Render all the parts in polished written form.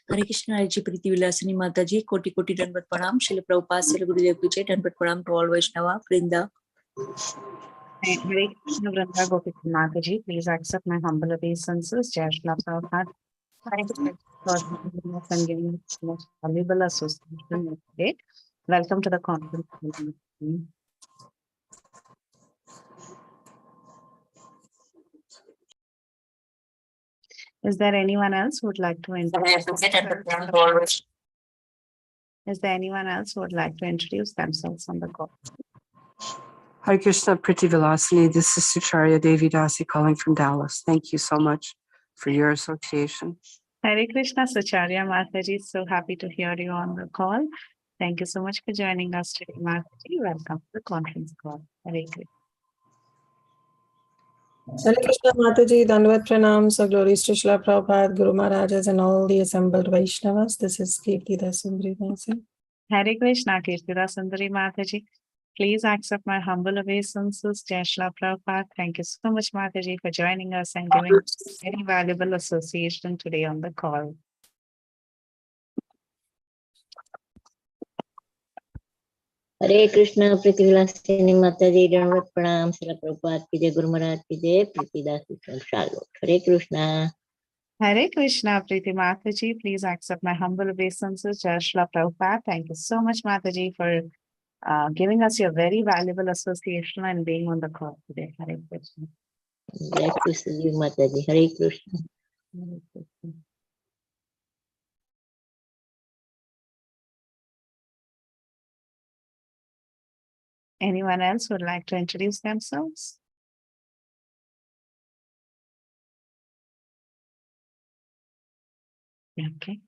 Hare Krishna, Hare Priti Vilasini Mataji, Koti Koti Danvat Pranam, Srila Prabhupada, Srila Gurudev Ki Jai, Danvat Pranam to all Vaishnava, Vrinda. Hare Krishna, Vrinda Gopi Mataji, please accept my humble obeisances. Jai Srila Prabhupada. Thank you for and giving us most valuable association today. Welcome to the conference. Is there anyone else who would like to introduce? Is there anyone else who would like to introduce themselves on the call? Hare Krishna, Priti Vilasini. This is Sucharya Devi Dasi calling from Dallas. Thank you so much for your association. Hare Krishna, Sucharya Mataji. So happy to hear you on the call. Thank you so much for joining us today, Mataji. Welcome to the conference call. Hare Krishna. Hare Krishna Mataji, Dandavat Pranam, so glories to Srila Prabhupada, Guru Maharajas and all the assembled Vaishnavas. This is Kirtida Sundari. Hare Krishna, Kirtida Sundari Mataji. Please accept my humble obeisances. Jai Srila Prabhupada. Thank you so much, Mataji, for joining us and giving us very valuable association today on the call. Hare Krishna, Priti Vilasini Mataji, Dandavat Pranam, Srila Prabhupada ki Jai, Guru Maharaj ki Jai, Priti Dasi Shalot. Hare Krishna. Hare Krishna, Priti Mataji. Please accept my humble obeisances. Jai Srila Prabhupada. Thank you so much, Mataji, for giving us your very valuable association and being on the call today. Hare Krishna. Glad to see you, Mataji. Hare Krishna. Hare Krishna. Anyone else would like to introduce themselves? Okay.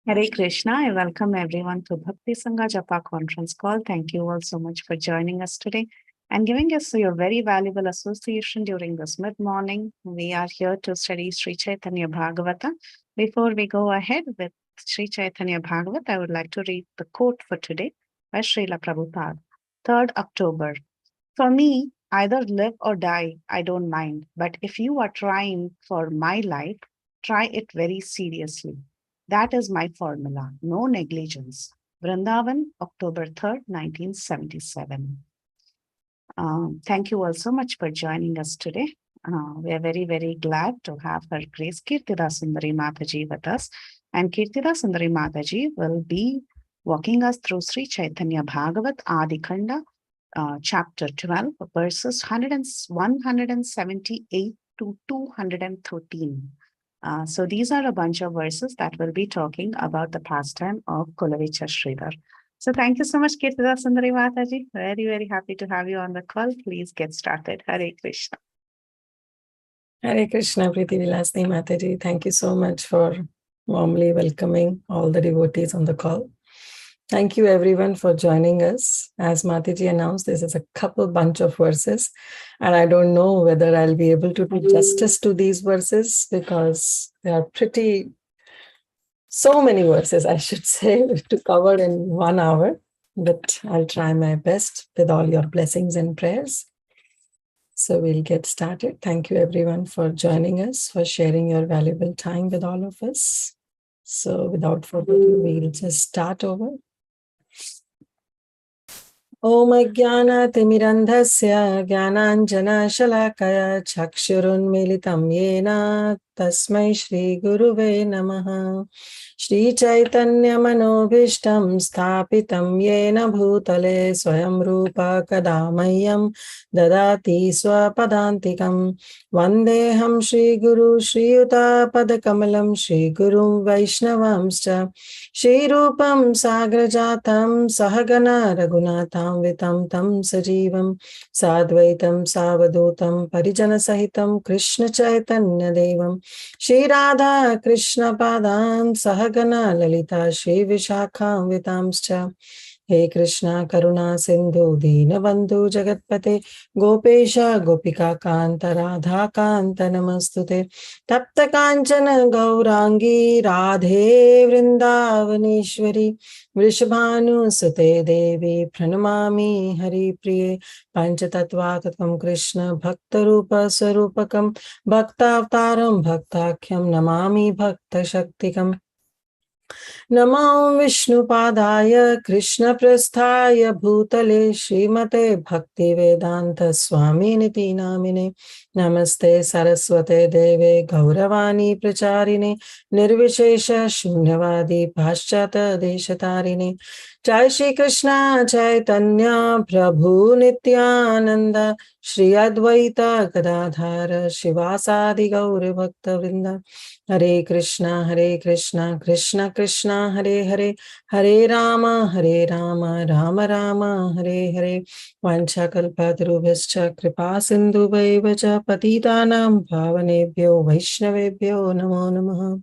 Hare Krishna. I welcome everyone to Bhakti Sangha Japa conference call. Thank you all so much for joining us today and giving us your very valuable association during this mid-morning. We are here to study Sri Caitanya Bhagavata. Before we go ahead with Sri Caitanya Bhagavata, I would like to read the quote for today by Srila Prabhupada. 3rd October. For me, either live or die, I don't mind. But if you are trying for my life, try it very seriously. That is my formula. No negligence. Vrindavan, October 3rd, 1977. Thank you all so much for joining us today. We are very, very glad to have Her Grace Kirtida Sundari Mataji with us. And Kirtida Sundari Mataji will be walking us through Sri Caitanya Bhagavat Adi Khanda, chapter 12, verses 178 to 213. So these are a bunch of verses that will be talking about the pastime of Kulavicha Sridhar. So thank you so much, Kirtida Sundari Mataji. Very, very happy to have you on the call. Please get started. Hare Krishna. Hare Krishna, Priti Vilasini Mataji. Thank you so much for warmly welcoming all the devotees on the call. Thank you everyone for joining us. As Mataji announced, this is a bunch of verses, and I don't know whether I'll be able to do justice to these verses because they are so many verses, I should say, to cover in 1 hour, but I'll try my best with all your blessings and prayers. So we'll get started. Thank you everyone for joining us, for sharing your valuable time with all of us. So without further ado, we'll just start over. Om Ajnana Timirandhasya Jnananjana Shalakaya Chakshurunmilitam Yena Tasmai Shri Guruve Namaha. Shri Chaitanya Manobhishtam Sthapitam Yena Bhutale Swayam Rupa Kadamayam Dadati Swapadantikam Vandeham Shri Guru Shri Yuta Padakamalam Shri Gurum Vaishnavamscha Shri Rupam Sagrajatam Sahagana Raghunatham Vitam Tam Sajivam Sadvaitam Savadutam Parijana Sahitam Krishna Chaitanya Devam Shri Radha Krishna Padam Sahagana Lalita Shri Vishakham Vitamscha He Krishna Karuna Sindhu Deenabandhu Jagatpate Gopesha Gopika Kanta Radha Kanta Namastute Tapta Kanchana Gaurangi Radhe Vrindavaneshwari Vrishabhanu Sute Devi Pranamami Hari Priye Panchatattvatakam Krishna Bhaktarupa Sarupakam Bhaktavtaram Bhaktakyam Namami Bhakta Shaktikam Namo Vishnupadaya Krishna Prasthaya Bhutale Srimate Bhakti Vedanta Swami Niti Namine Namaste Saraswate Deve Gauravani Pracharine Nirvishesha Shunyavadi Paschata Deshatarine Jai Shri Krishna Chaitanya Prabhu Nityananda Shri Advaita Gadadhara Shivasadi Gauri Bhakta Vrinda Hare Krishna, Krishna Krishna, Hare Hare, Hare Rama, Rama Rama, Hare Hare. Vanchakalpatarubhascha kripa sindhuvaivacha patitanam bhavanebhyo vaishnavebhyo namo namaha.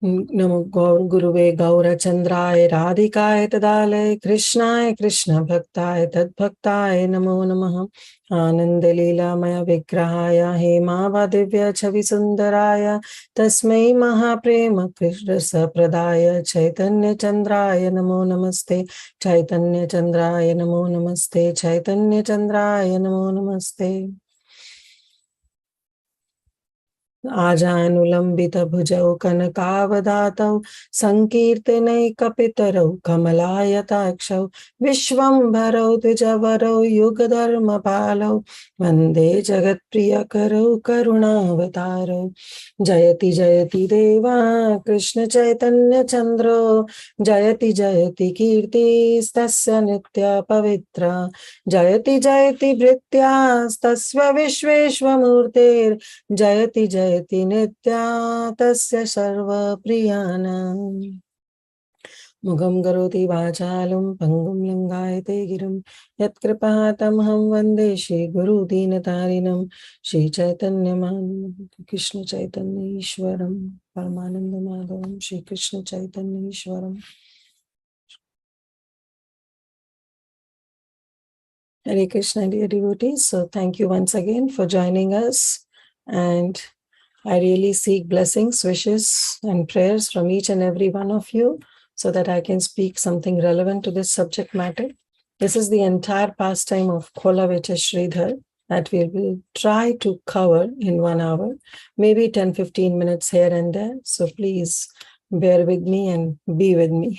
Namo Guruve Gaura Chandraya Radhikaya Tadalaya Krishnaya Krishna Bhaktaya Tad Bhaktaya Namo Namaha Ananda Leela Maya Vigrahaya Hema Divya Chavi Sundaraya Tasmai Mahaprema Krishna Sapradaya Chaitanya Chandraya Namo Namaste Chaitanya Chandraya Namo Namaste Chaitanya Chandraya Namo Namaste आजानुलंबित भुजौ कनकावदातौ संकीर्तनैकपितरौ कमलायताक्षौ विश्वम्भरौ द्विजवरौ युगधर्मपालौ वन्दे जगत्प्रियकरौ करुणावतारौ जयति जयति देवा कृष्ण चैतन्य चन्द्रो जयति जयति कीर्तिस्तस्य नित्या पवित्रा जयति जयति भृत्यास्तस्य विश्वेश्वमूर्तेर् जयति जयति नित्या तस्य सर्वप्रियाणाम् मुखं करोति वाचालं पङ्गुं लङ्घयते गिरिं यत्कृपातमहं वन्दे श्रीगुरुदीनतारिणं श्रीचैतन्यमानं कृष्णचैतन्य ईश्वरं परमानन्दमाधवं Sri Krishna Chaitanya ईश्वरम् Hare Krishna, dear devotees. So thank you once again for joining us. And I really seek blessings, wishes, and prayers from each and every one of you so that I can speak something relevant to this subject matter. This is the entire pastime of Khola Vecha Sridhar that we will try to cover in 1 hour, maybe 10-15 minutes here and there. So please bear with me and be with me.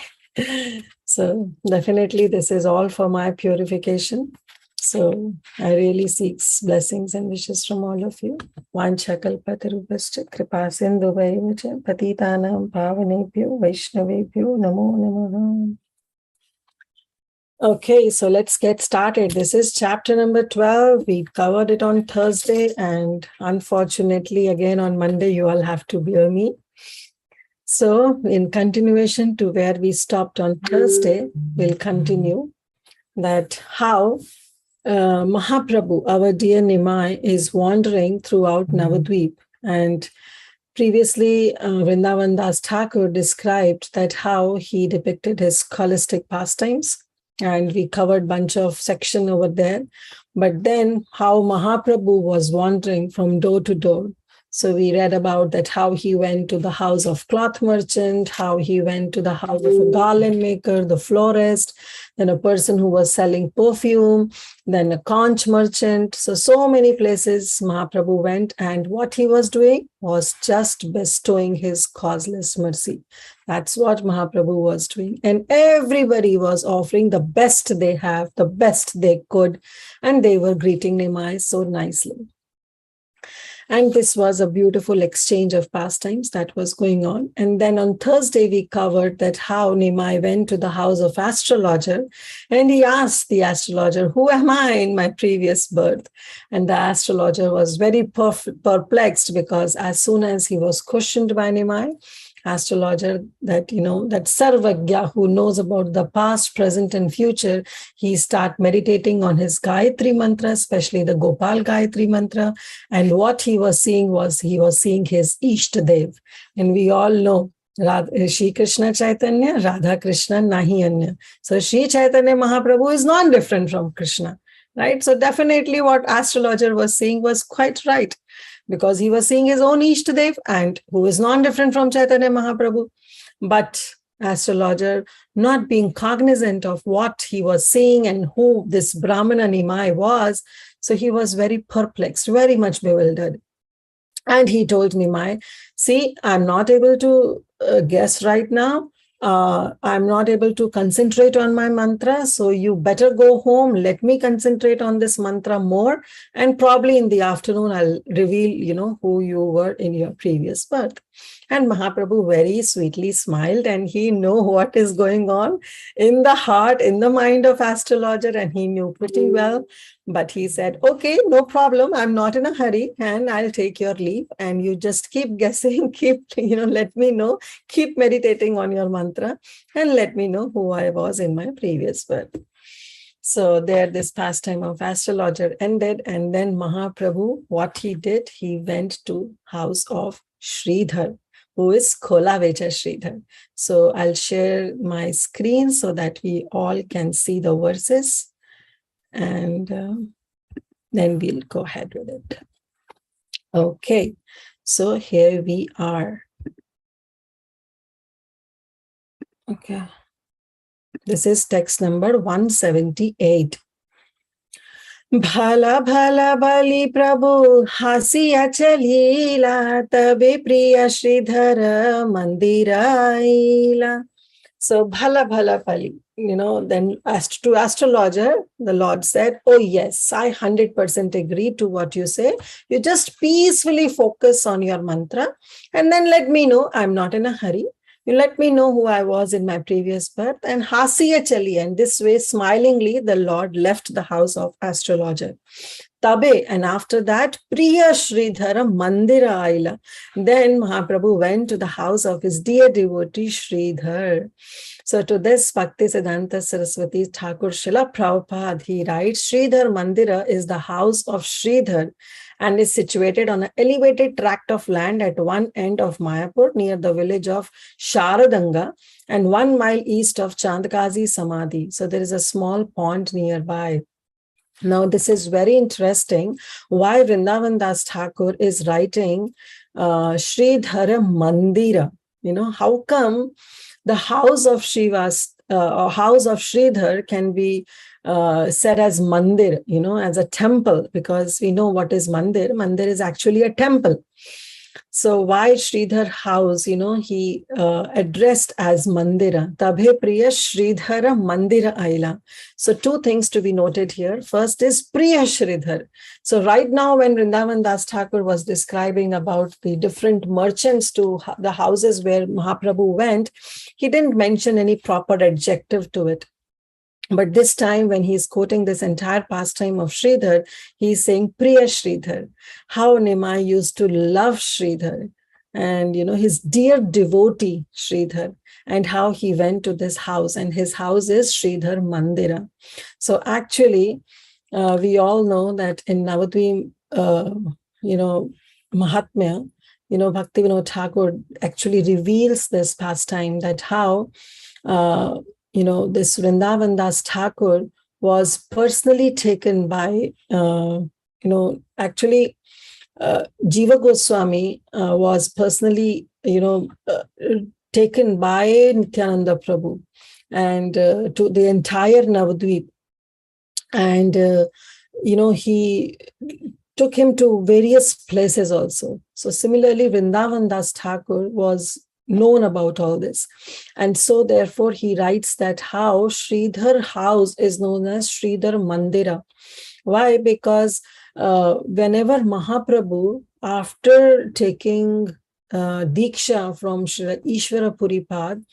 So definitely this is all for my purification. So I really seek blessings and wishes from all of you. Vanchakalpatarubhascha kripasindhuvaivacha patitanam pavanebhyo vaishnavebhyo namo namaha. Okay, so let's get started. This is chapter number 12. We covered it on Thursday, and unfortunately, again on Monday, you all have to bear me. So in continuation to where we stopped on Thursday, we'll continue that how Mahaprabhu, our dear Nimai, is wandering throughout Navadvip. And previously, Vrindavan Das Thakur described that how he depicted his scholastic pastimes. And we covered a bunch of section over there. But then how Mahaprabhu was wandering from door to door. So we read about that how he went to the house of cloth merchant, how he went to the house of a garland maker, the florist, then a person who was selling perfume, then a conch merchant. So many places Mahaprabhu went, and what he was doing was just bestowing his causeless mercy. That's what Mahaprabhu was doing. And everybody was offering the best they have, the best they could, and they were greeting Nimai so nicely. And this was a beautiful exchange of pastimes that was going on. And then on Thursday, we covered that how Nimai went to the house of astrologer, and he asked the astrologer, who am I in my previous birth? And the astrologer was very perplexed, because as soon as he was questioned by Nimai, astrologer, that that Sarvagya, who knows about the past, present, and future, he start meditating on his Gayatri mantra, especially the Gopal Gayatri mantra. And what he was seeing was, he was seeing his Ishtadev. And we all know Shri Krishna Chaitanya, Radha Krishna Nahi Anya. So Shri Chaitanya Mahaprabhu is not different from Krishna, right? So definitely what astrologer was saying was quite right, because he was seeing his own Ishtadev, and who is non-different from Chaitanya Mahaprabhu. But astrologer, not being cognizant of what he was seeing and who this Brahmana Nimai was, so he was very perplexed, very much bewildered. And he told Nimai, see, I'm not able to guess right now. I'm not able to concentrate on my mantra. So you better go home. Let me concentrate on this mantra more. And probably in the afternoon, I'll reveal, who you were in your previous birth. And Mahaprabhu very sweetly smiled, and he knew what is going on in the heart, in the mind of astrologer, and he knew pretty well. But he said, okay, no problem. I'm not in a hurry, and I'll take your leave. And you just keep guessing, let me know, keep meditating on your mantra, and let me know who I was in my previous birth. So there, this pastime of astrologer ended. And then Mahaprabhu, what he did, he went to house of Sridhar, who is Kholavecha Sridhar. So I'll share my screen so that we all can see the verses. And then we'll go ahead with it. Okay, so here we are. Okay, this is text number 178. Bhala bhala bali prabhu hasiya chalila tabe priya Sridhara mandira aila. So bhala bhala bali. Then asked to astrologer, the Lord said, oh yes, I 100% agree to what you say. You just peacefully focus on your mantra and then let me know. I'm not in a hurry. You let me know who I was in my previous birth. And hasiya chali, and this way smilingly the Lord left the house of astrologer. Tabe, and after that, Priya Sridhara Mandira Aila. Then Mahaprabhu went to the house of his dear devotee Sridhar. So to this, Bhakti Siddhanta Saraswati Thakur Srila Prabhupada, he writes, Sridhar Mandira is the house of Sridhar and is situated on an elevated tract of land at one end of Mayapur near the village of Sharadanga and 1 mile east of Chandkazi Samadhi. So there is a small pond nearby. Now, this is very interesting why Vrindavan Das Thakur is writing Sridhara Mandira. How come the house of Shiva's or house of Sridhar can be said as mandir, as a temple, because we know what is mandir. Mandir is actually a temple. So why Sridhar house, he addressed as Mandira. Tabhe Priya Sridhara Mandira Aila. So two things to be noted here. First is Priya Sridhar. So right now when Vrindavan Das Thakur was describing about the different merchants to the houses where Mahaprabhu went, he didn't mention any proper adjective to it. But this time when he's quoting this entire pastime of Sridhar, he's saying Priya Sridhar, how Nimai used to love Sridhar and, his dear devotee Sridhar, and how he went to this house, and his house is Sridhar Mandira. So actually, we all know that in Navadvip, Mahatmya, Bhaktivinoda Thakur actually reveals this pastime, that how this Vrindavan Das Thakur was personally taken by, actually Jiva Goswami was personally, taken by Nityananda Prabhu and to the entire Navadvip. And, he took him to various places also. So similarly, Vrindavan Das Thakur was known about all this. And so therefore he writes that how Sridhar house is known as Sridhar Mandira. Why? Because whenever Mahaprabhu, after taking Diksha from Ishvara Puripad,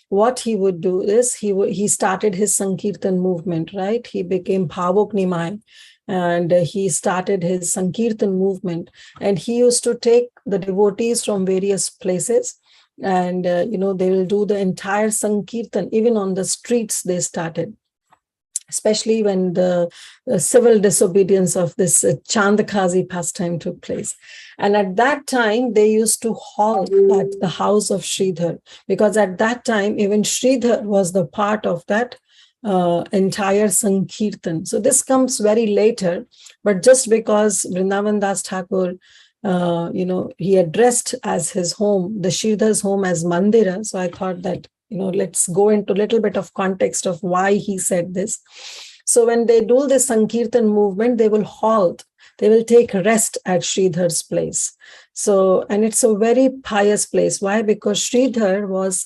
what he would do is he started his Sankirtan movement, right? He became Bhavok Nimai. And he started his Sankirtan movement. And he used to take the devotees from various places. And, they will do the entire Sankirtan, even on the streets they started. especially when the civil disobedience of this Chandakazi pastime took place. And at that time, they used to halt at the house of Sridhar, because at that time, even Sridhar was the part of that entire Sankirtan. So this comes very later, but just because Vrindavan Das Thakur, he addressed as his home, the Sridhar's home as Mandira. So I thought that, let's go into a little bit of context of why he said this. So when they do this Sankirtan movement, they will halt. They will take rest at Sridhar's place. So, and it's a very pious place. Why? Because Sridhar was,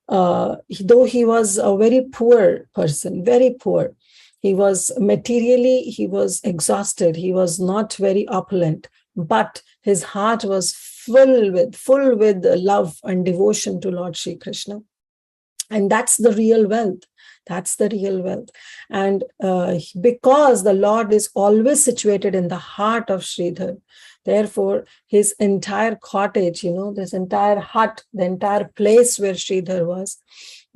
though he was a very poor person, very poor, he was materially, he was exhausted. He was not very opulent, but his heart was full with love and devotion to Lord Shri Krishna. And that's the real wealth. That's the real wealth. And because the Lord is always situated in the heart of Sridhar, therefore, his entire cottage, this entire hut, the entire place where Sridhar was,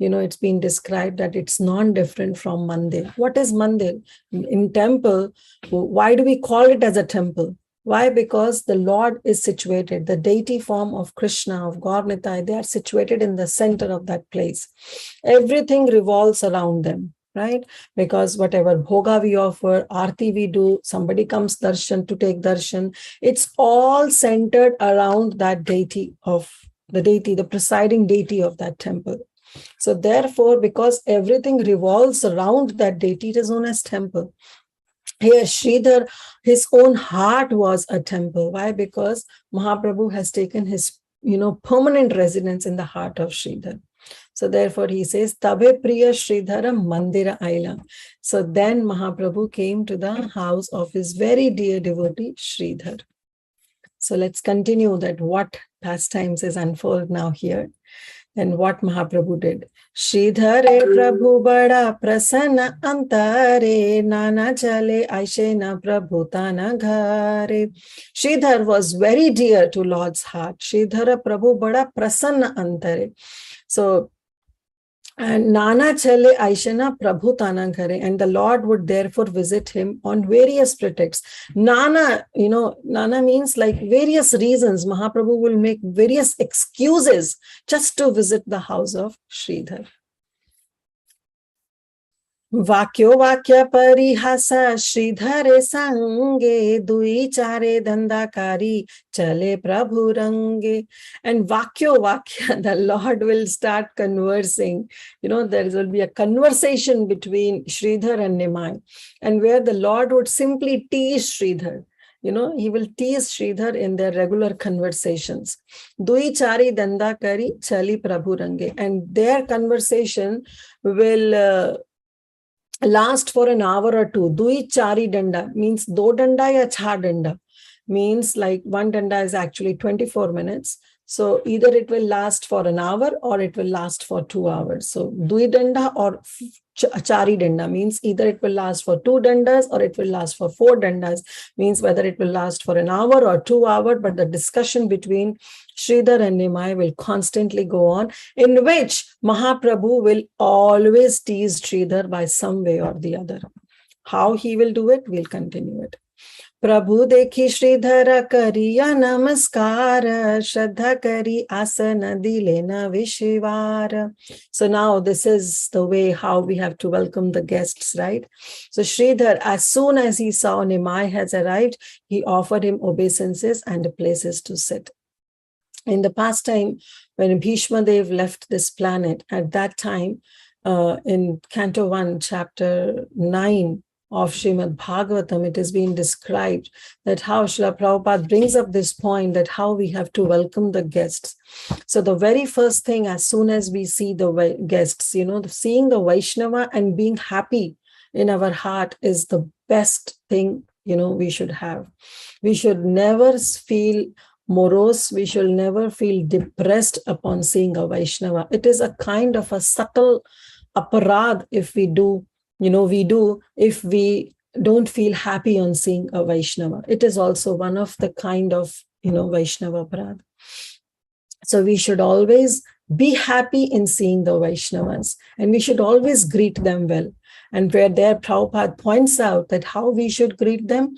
it's been described that it's non-different from mandir. What is mandir? In temple, why do we call it as a temple? Why? Because the Lord is situated, the deity form of Krishna, of Gaur Nitai, they are situated in the center of that place. Everything revolves around them, right? Because whatever bhoga we offer, arti we do, somebody comes darshan to take darshan, it's all centered around that deity of the deity, the presiding deity of that temple. So therefore, because everything revolves around that deity, it is known as temple. Here, Sridhar, his own heart was a temple. Why? Because Mahaprabhu has taken his, permanent residence in the heart of Sridhar. So therefore, he says, Tabe Priya Sridhara Mandira Aila. So then Mahaprabhu came to the house of his very dear devotee, Sridhar. So let's continue that what pastimes is unfold now here. And what Mahaprabhu did. Sridhare Prabhu Bada Prasanna Antare Nana Chale Aishena Prabhu Tana Ghare. Sridhar was very dear to Lord's heart. Sridhara Prabhu Bada Prasanna Antare. So, and Nana Chale Aishena Prabhu Tana Ghare. And the Lord would therefore visit him on various pretexts. Nana, Nana means like various reasons. Mahaprabhu will make various excuses just to visit the house of Sridhar. Vakyo Vakya Parihasa Sridhare Sange Dui Chare Dandakari Chale Prabhu Range. And Vakyo Vakya, the Lord will start conversing. There will be a conversation between Sridhar and Nimai, and where the Lord would simply tease Sridhar. He will tease Sridhar in their regular conversations. Dui Chari Dandakari Chali Prabhu Range. And their conversation will last for an hour or two. Dui Chari Danda means do danda ya cha danda. Means like one danda is actually 24 minutes. So either it will last for an hour or it will last for 2 hours. So Dui Danda or Chari Danda means either it will last for 2 dandas or it will last for 4 dandas. Means whether it will last for an hour or 2 hours, but the discussion between Sridhar and Nimai will constantly go on, in which Mahaprabhu will always tease Sridhar by some way or the other. How he will do it, we'll continue it. Prabhu dekhi Sridhara kariya namaskara, Shraddha kari asana dilena vishivara. So now this is the way how we have to welcome the guests, right? So Sridhar, as soon as he saw Nimai has arrived, he offered him obeisances and places to sit. In the past time, when Bhishma Dev left this planet, at that time, in Canto 1, Chapter 9, of Srimad Bhagavatam, it is being described that how Srila Prabhupada brings up this point that how we have to welcome the guests. So the very first thing, as soon as we see the guests, seeing the Vaishnava and being happy in our heart is the best thing, we should have. We should never feel morose. We should never feel depressed upon seeing a Vaishnava. It is a kind of a subtle aparad if we do if we don't feel happy on seeing a Vaishnava. It is also one of the kind of, Vaishnava aparad. So we should always be happy in seeing the Vaishnavas, and we should always greet them well. And where there Prabhupada points out that how we should greet them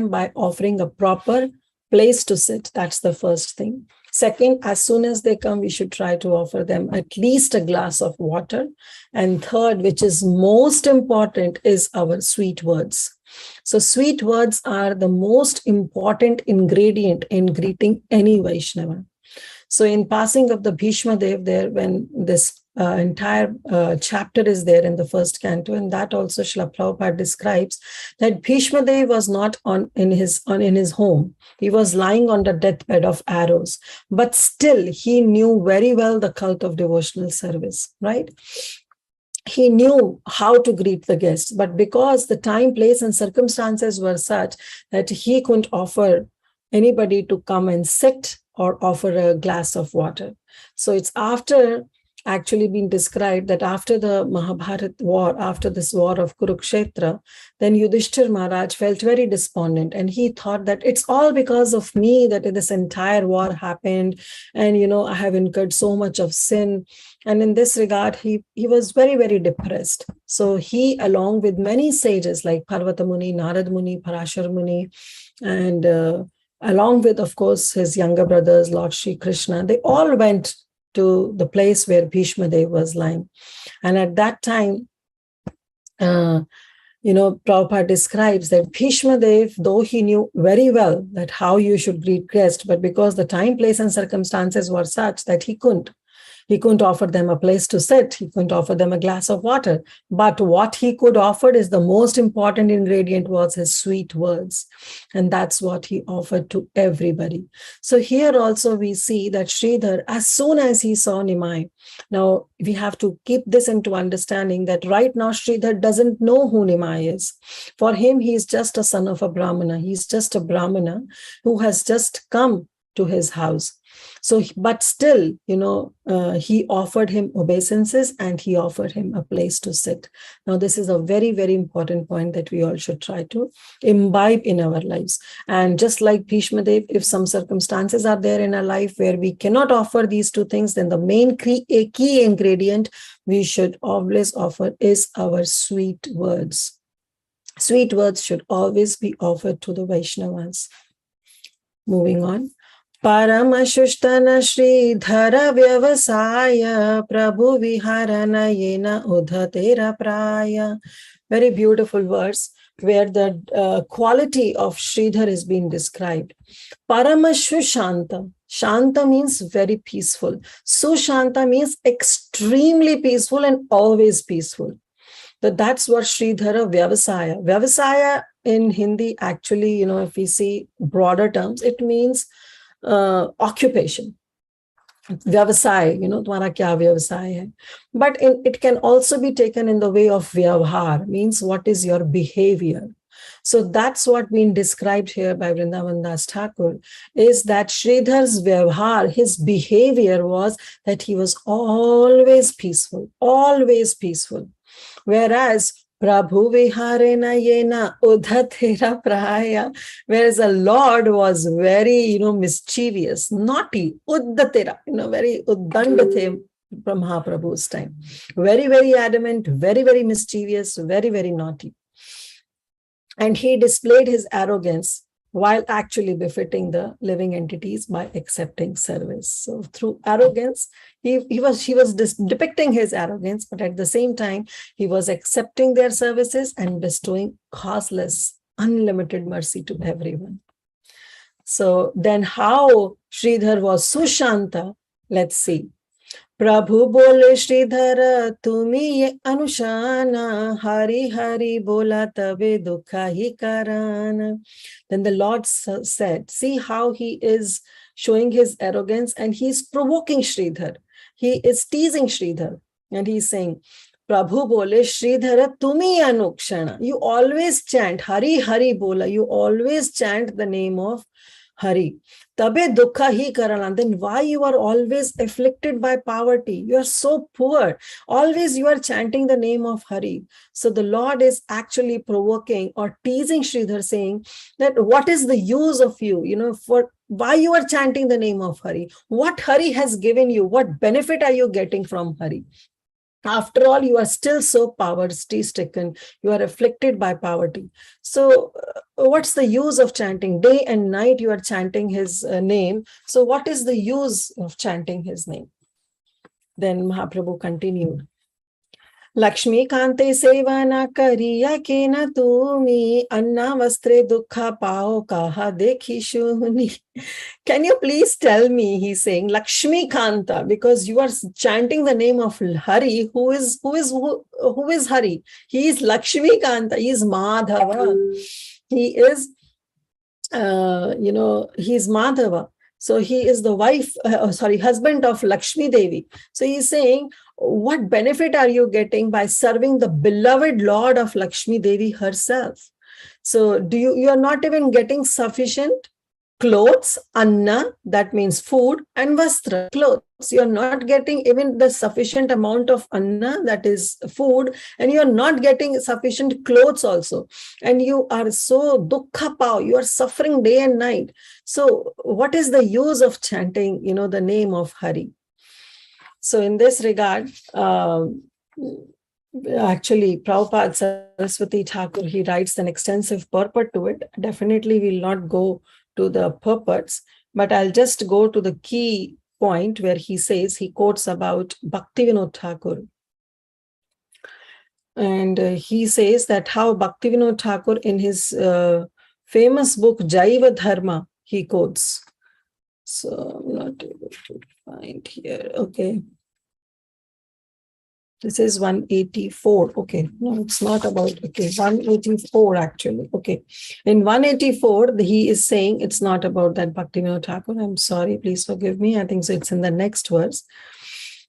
by offering a proper place to sit. That's the first thing. Second, as soon as they come, we should try to offer them at least a glass of water. And third, which is most important, is our sweet words. So sweet words are the most important ingredient in greeting any Vaishnava. So in passing of the Bhishma Dev there, when this entire chapter is there in the first canto, and that also Srila Prabhupada describes that Bhishma Dev was not in his home. He was lying on the deathbed of arrows, but still he knew very well the cult of devotional service, right? He knew how to greet the guests, but because the time, place, and circumstances were such that he couldn't offer anybody to come and sit or offer a glass of water. So it's after actually been described that after the Mahabharat war, after this war of Kurukshetra, then Yudhishthir Maharaj felt very despondent, and he thought that it's all because of me that this entire war happened, and I have incurred so much of sin. And in this regard, he was very, very depressed. So he, along with many sages like Parvata Muni, Narad Muni, Parashar Muni, and along with, of course, his younger brothers, Lord Sri Krishna, they all went to the place where Bhishma Dev was lying. And at that time, Prabhupada describes that Bhishma Dev, though he knew very well that how you should greet guests, but because the time, place, and circumstances were such that he couldn't offer them a place to sit. He couldn't offer them a glass of water. But what he could offer is the most important ingredient was his sweet words. And that's what he offered to everybody. So here also we see that Sridhar, as soon as he saw Nimai, now we have to keep this into understanding that right now Sridhar doesn't know who Nimai is. For him, he's just a son of a Brahmana. He's just a Brahmana who has just come to his house. So, but still, he offered him obeisances and he offered him a place to sit. Now, this is a very, very important point that we all should try to imbibe in our lives. And just like Bhishma Dev, if some circumstances are there in our life where we cannot offer these two things, then the main key ingredient we should always offer is our sweet words. Sweet words should always be offered to the Vaishnavas. Moving on. Paramashuštana Sridhara Vyavasaya Prabhu Viharana Yena Udhatera Praya. Very beautiful verse where the quality of Sridhar is being described. Paramashushanta. Shanta means very peaceful. Sushanta means extremely peaceful and always peaceful. So that's what Sridhara Vyavasaya. Vyavasaya in Hindi, actually, if we see broader terms, it means occupation. Vyavasay, tumhara kya vyavasay hai. But it can also be taken in the way of vyavhar, means what is your behavior. So that's what being described here by Vrindavan Das Thakur, is that Sridhar's vyavhar, his behavior was that he was always peaceful. Whereas Prabhu Viharena Yena Udhatera Praya, whereas the Lord was very, mischievous, naughty, Uddatera, very Uddandate from Mahaprabhu's time. Very, very adamant, very, very mischievous, very, very naughty. And he displayed his arrogance while actually befitting the living entities by accepting service. So through arrogance, he was depicting his arrogance, but at the same time, he was accepting their services and bestowing causeless, unlimited mercy to everyone. So then how Sridhar was Sushanta, let's see. Prabhu bole Sridhara tumi ye anushana hari hari bola tabe dukha hi karana. Then the Lord said, see how he is showing his arrogance and he's provoking Sridhar. He is teasing Sridhar and he's saying, Prabhu bole Sridhara tumi anukshana. You always chant Hari Hari bola. You always chant the name of Hari. Tabe dukha hi karana. Then why you are always afflicted by poverty? You are so poor. Always you are chanting the name of Hari. So the Lord is actually provoking or teasing Sridhar, saying that what is the use of you? For why you are chanting the name of Hari? What Hari has given you? What benefit are you getting from Hari? After all, you are still so poverty-stricken. You are afflicted by poverty. So what's the use of chanting? Day and night you are chanting his name. So what is the use of chanting his name? Then Mahaprabhu continued. Lakshmi Kante Sevana Kariya Kena Tumi Anna Vastre Dukha Pao Kaha Dekhi Shuni. Can you please tell me, he's saying, Lakshmi Kanta, because you are chanting the name of Hari. Who is Hari? He is Lakshmi Kanta, he is Madhava. He is, he is Madhava. So he is the husband of Lakshmi Devi. So he's saying, what benefit are you getting by serving the beloved Lord of Lakshmi Devi herself? So you are not even getting sufficient clothes, anna, that means food, and vastra, clothes. You're not getting even the sufficient amount of anna, that is food, and you're not getting sufficient clothes also. And you are so dukkha pao, you are suffering day and night. So what is the use of chanting, the name of Hari? So in this regard, actually, Prabhupada Saraswati Thakur, he writes an extensive purport to it. Definitely will not go to the purports, but I'll just go to the key point where he says, he quotes about Bhaktivinoda Thakur. And he says that how Bhaktivinoda Thakur in his famous book, Jaiva Dharma, he quotes. So I'm not able to find here. Okay. This is 184. Okay. No, it's not about, 184 actually. Okay. In 184, he is saying it's not about that Bhaktivinoda Thakur. I'm sorry, please forgive me. I think so it's in the next verse.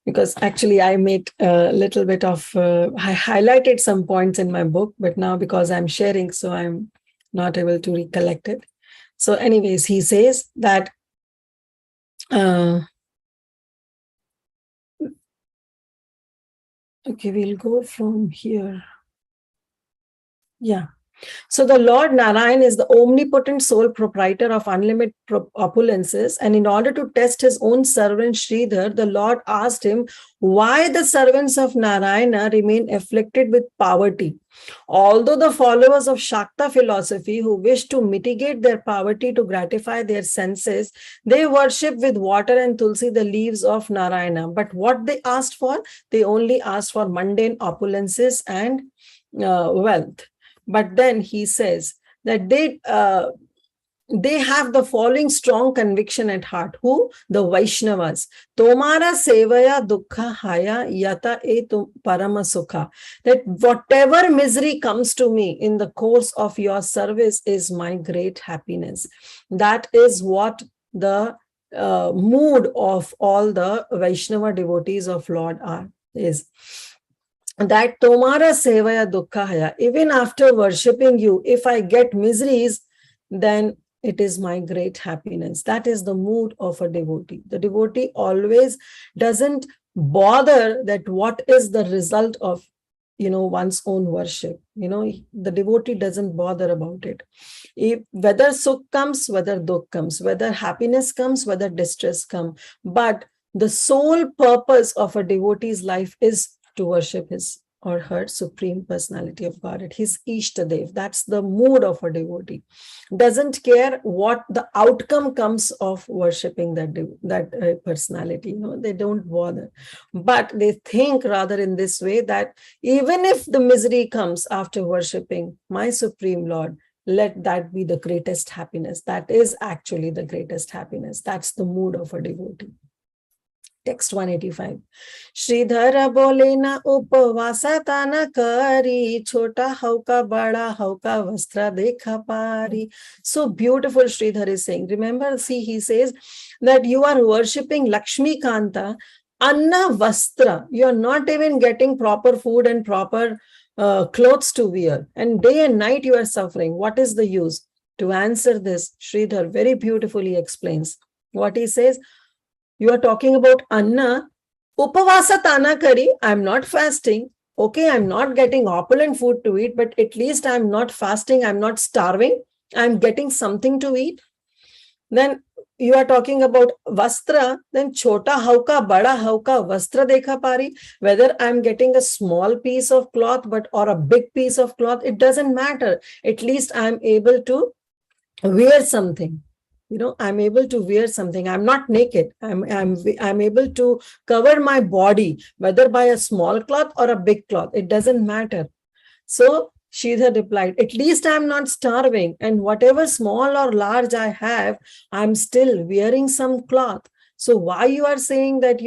Because actually I made a little bit of, I highlighted some points in my book, but now because I'm sharing, so I'm not able to recollect it. So anyways, he says that, okay, we'll go from here. Yeah. So the Lord Narayan is the omnipotent sole proprietor of unlimited opulences, and in order to test his own servant Sridhar, the Lord asked him why the servants of Narayana remain afflicted with poverty. Although the followers of Shakta philosophy who wish to mitigate their poverty to gratify their senses, they worship with water and tulsi the leaves of Narayana. But what they asked for? They only asked for mundane opulences and wealth. But then he says that they have the following strong conviction at heart. Who? The Vaishnavas. Tomara sevaya dukkha haya yata e parama sukha. That whatever misery comes to me in the course of your service is my great happiness. That is what the mood of all the Vaishnava devotees of Lord is. That tomara sevaya dukkha haya, even after worshipping you, if I get miseries, then it is my great happiness. That is the mood of a devotee. The devotee always doesn't bother that what is the result of one's own worship. The devotee doesn't bother about it. Whether sukh comes, whether dukh comes, whether happiness comes, whether distress comes, but the sole purpose of a devotee's life is to worship his or her supreme personality of Godhead, his Ishtadev. That's the mood of a devotee. Doesn't care what the outcome comes of worshipping that personality. They don't bother. But they think rather in this way that even if the misery comes after worshipping my Supreme Lord, let that be the greatest happiness. That is actually the greatest happiness. That's the mood of a devotee. Text 185. Sridhara bolena upavasa tana kari, chota hauka bada hauka vastra dekha pari. So beautiful Sridhar is saying. Remember, see, he says that you are worshipping Lakshmi Kanta, Anna Vastra. You are not even getting proper food and proper clothes to wear. And day and night you are suffering. What is the use? To answer this, Sridhar very beautifully explains. What he says, you are talking about Anna, Upavasa Tana Kari, I'm not fasting. Okay, I'm not getting opulent food to eat, but at least I'm not fasting, I'm not starving, I'm getting something to eat. Then you are talking about vastra, then chota hauka, bada hauka, vastra dekha pari. Whether I'm getting a small piece of cloth or a big piece of cloth, it doesn't matter. At least I'm able to wear something. I'm able to wear something. I'm not naked. I'm able to cover my body, whether by a small cloth or a big cloth. It doesn't matter. So Sridhar replied, at least I'm not starving, and whatever small or large I have, I'm still wearing some cloth. So why you are saying that,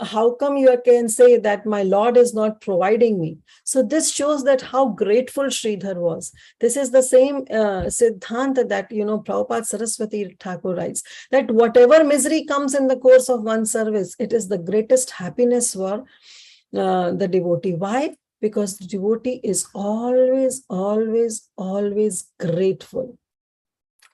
how come you can say that my Lord is not providing me? So this shows that how grateful Sridhar was. This is the same Siddhanta that, Prabhupada Saraswati Thakur writes, that whatever misery comes in the course of one service, it is the greatest happiness for the devotee. Why? Because the devotee is always, always, always grateful.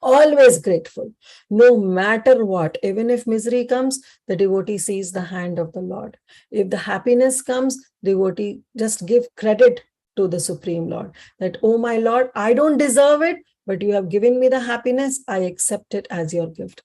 Always grateful. No matter what, even if misery comes, the devotee sees the hand of the Lord. If the happiness comes, devotee just give credit to the Supreme Lord. That, oh my Lord, I don't deserve it, but you have given me the happiness. I accept it as your gift.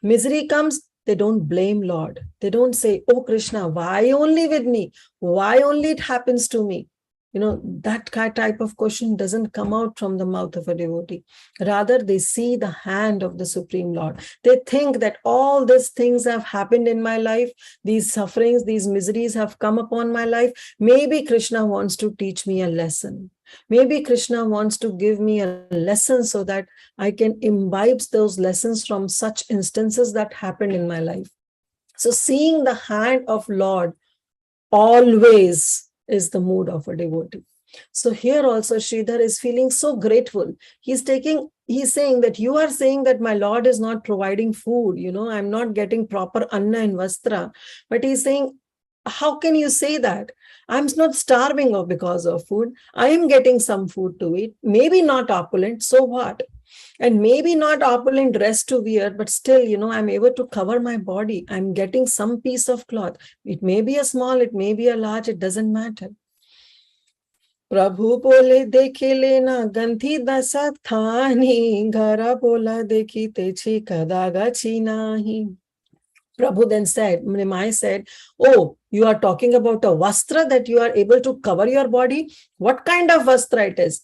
Misery comes, they don't blame Lord. They don't say, oh Krishna, why only with me? Why only it happens to me? That type of question doesn't come out from the mouth of a devotee. Rather, they see the hand of the Supreme Lord. They think that all these things have happened in my life. These sufferings, these miseries have come upon my life. Maybe Krishna wants to teach me a lesson. Maybe Krishna wants to give me a lesson so that I can imbibe those lessons from such instances that happened in my life. So seeing the hand of Lord always is the mood of a devotee. So here also Sridhar is feeling so grateful. He's saying that you are saying that my Lord is not providing food, I'm not getting proper anna and vastra. But he's saying, how can you say that? I'm not starving because of food. I am getting some food to eat, maybe not opulent, so what? And maybe not opulent dress to wear, but still, I'm able to cover my body. I'm getting some piece of cloth. It may be a small, it may be a large, it doesn't matter. Prabhu bole dekhe lena ganthi dasa thani, ghara bola dekhi techi kadaga chinahi. Prabhu then said, Nimai said, oh, you are talking about a vastra that you are able to cover your body? What kind of vastra it is?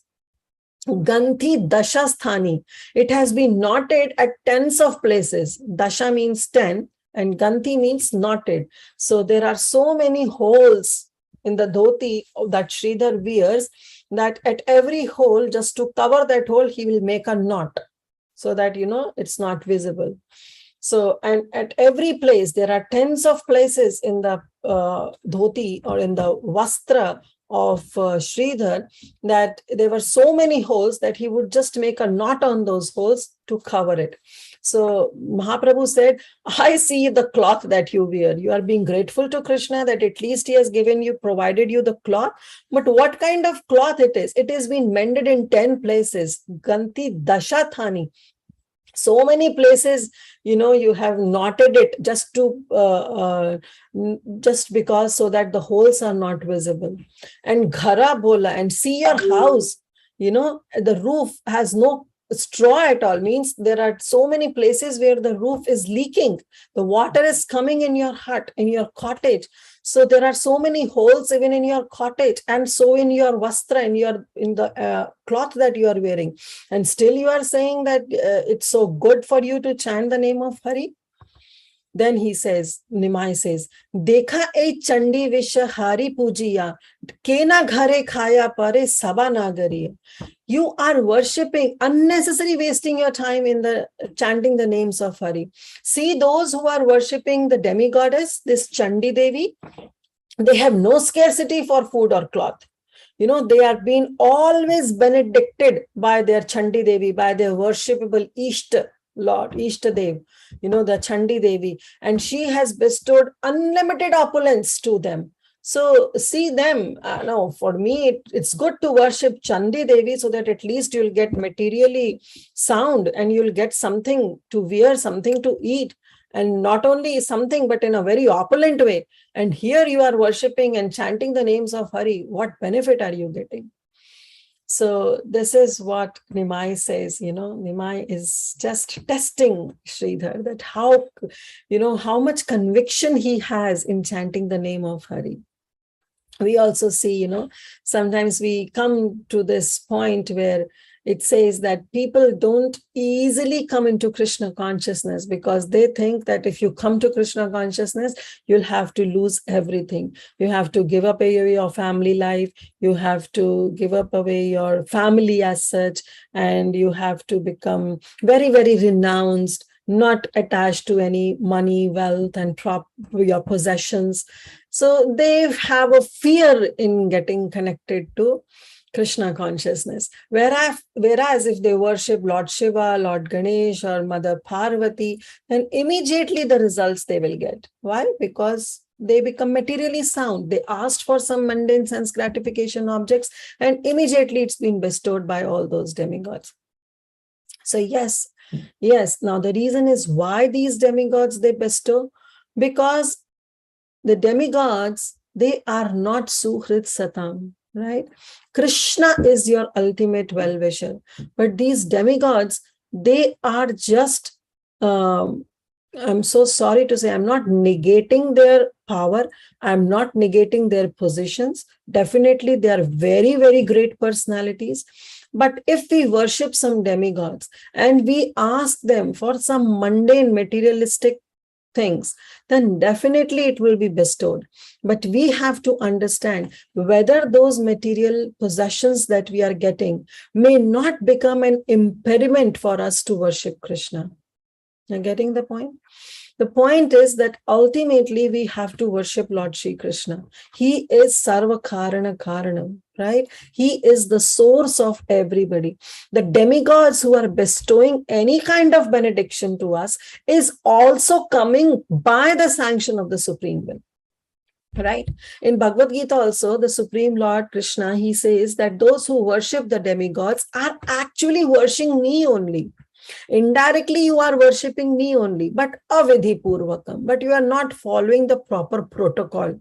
Ganthi dasha sthani. It has been knotted at tens of places. Dasha means 10 and Ganthi means knotted. So there are so many holes in the dhoti that Sridhar wears that at every hole, just to cover that hole, he will make a knot so that, it's not visible. So, and at every place, there are tens of places in the dhoti or in the vastra of Sridhar that there were so many holes that he would just make a knot on those holes to cover it. So Mahaprabhu said, I see the cloth that you wear. You are being grateful to Krishna that at least he has provided you the cloth. But what kind of cloth it is? It has been mended in 10 places. Ganti dasha thani. So many places, you have knotted it just because so that the holes are not visible. And ghara bola, and see your house, the roof has no straw at all, means there are so many places where the roof is leaking. The water is coming in your hut, in your cottage. So there are so many holes even in your cottage, and so in your vastra, in the cloth that you are wearing. And still you are saying that it's so good for you to chant the name of Hari. Then he says, Nimai says, Dekha e chandi visha hari pujiya, kena ghare khaya pare saba nagariya. You are worshipping, unnecessary wasting your time in the chanting the names of Hari. See those who are worshipping the demigoddess, this Chandi Devi, they have no scarcity for food or cloth. They are being always benedicted by their Chandi Devi, by their worshipable Ishta Lord, Ishta Dev, the Chandi Devi, and she has bestowed unlimited opulence to them. So see them. No, for me, it's good to worship Chandi Devi so that at least you'll get materially sound and you'll get something to wear, something to eat. And not only something, but in a very opulent way. And here you are worshipping and chanting the names of Hari. What benefit are you getting? So this is what Nimai says, Nimai is just testing Sridhar that how much conviction he has in chanting the name of Hari. We also see, sometimes we come to this point where it says that people don't easily come into Krishna consciousness because they think that if you come to Krishna consciousness, you'll have to lose everything. You have to give up away your family life. You have to give up away your family as such, and you have to become very, very renounced, not attached to any money, wealth, and your possessions. So they have a fear in getting connected to Krishna consciousness. Whereas if they worship Lord Shiva, Lord Ganesh, or Mother Parvati, then immediately the results they will get. Why? Because they become materially sound. They asked for some mundane sense gratification objects, and immediately it's been bestowed by all those demigods. So yes. Now the reason is why these demigods they bestow, because the demigods, they are not Suhrit Satam, right? Krishna is your ultimate well-wisher. But these demigods, they are just, I'm so sorry to say, I'm not negating their power. I'm not negating their positions. Definitely, they are very, very great personalities. But if we worship some demigods and we ask them for some mundane materialistic things, then definitely it will be bestowed. But we have to understand whether those material possessions that we are getting may not become an impediment for us to worship Krishna. You're getting the point? The point is that ultimately we have to worship Lord Shri Krishna. He is Sarva Karana Karanam, right? He is the source of everybody. The demigods who are bestowing any kind of benediction to us is also coming by the sanction of the Supreme Will. Right? In Bhagavad Gita also, the Supreme Lord Krishna, he says that those who worship the demigods are actually worshipping me only. Indirectly, you are worshipping me only, but avidhi purvakam. But you are not following the proper protocol.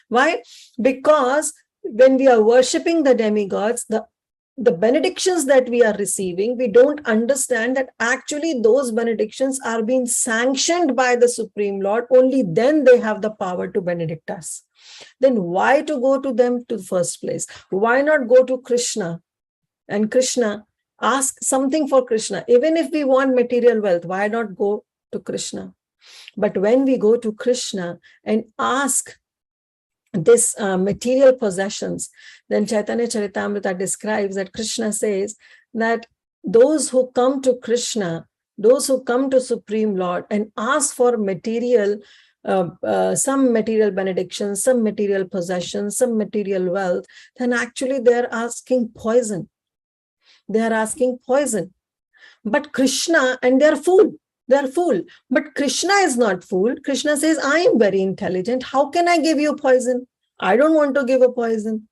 Why? Because when we are worshipping the demigods, the benedictions that we are receiving, we don't understand that actually those benedictions are being sanctioned by the Supreme Lord. Only then they have the power to benedict us. Then why to go to them to the first place? Why not go to Krishna? And Krishna, ask something for Krishna. Even if we want material wealth, why not go to Krishna? But when we go to Krishna and ask this material possessions, then Chaitanya Charitamrita describes that Krishna says that those who come to Krishna, those who come to Supreme Lord and ask for material, some material benedictions, some material possessions, some material wealth, then actually they're asking poison. They are asking poison. But Krishna, and they're fool. They're fool. But Krishna is not fool. Krishna says, I am very intelligent. How can I give you poison? I don't want to give a poison.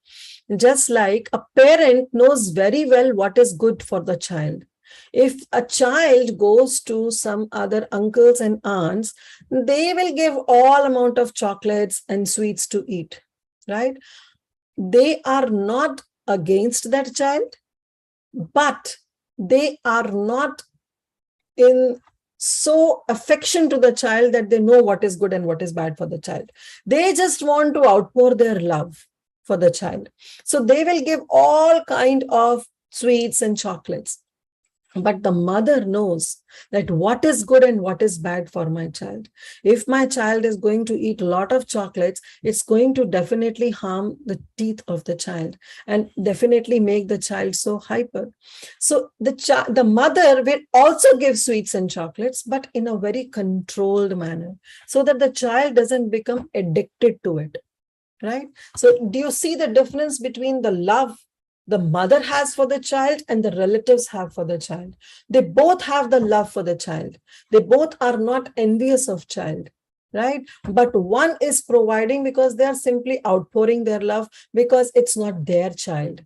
Just like a parent knows very well what is good for the child. If a child goes to some other uncles and aunts, they will give all amount of chocolates and sweets to eat, right? They are not against that child, but they are not in so affection to the child that they know what is good and what is bad for the child. They just want to outpour their love for the child. So they will give all kind of sweets and chocolates. But the mother knows that what is good and what is bad for my child. If my child is going to eat a lot of chocolates, it's going to definitely harm the teeth of the child and definitely make the child so hyper. So the mother will also give sweets and chocolates, but in a very controlled manner, so that the child doesn't become addicted to it, right? So do you see the difference between the love the mother has for the child and the relatives have for the child? They both have the love for the child. They both are not envious of child, right? But one is providing because they are simply outpouring their love because it's not their child,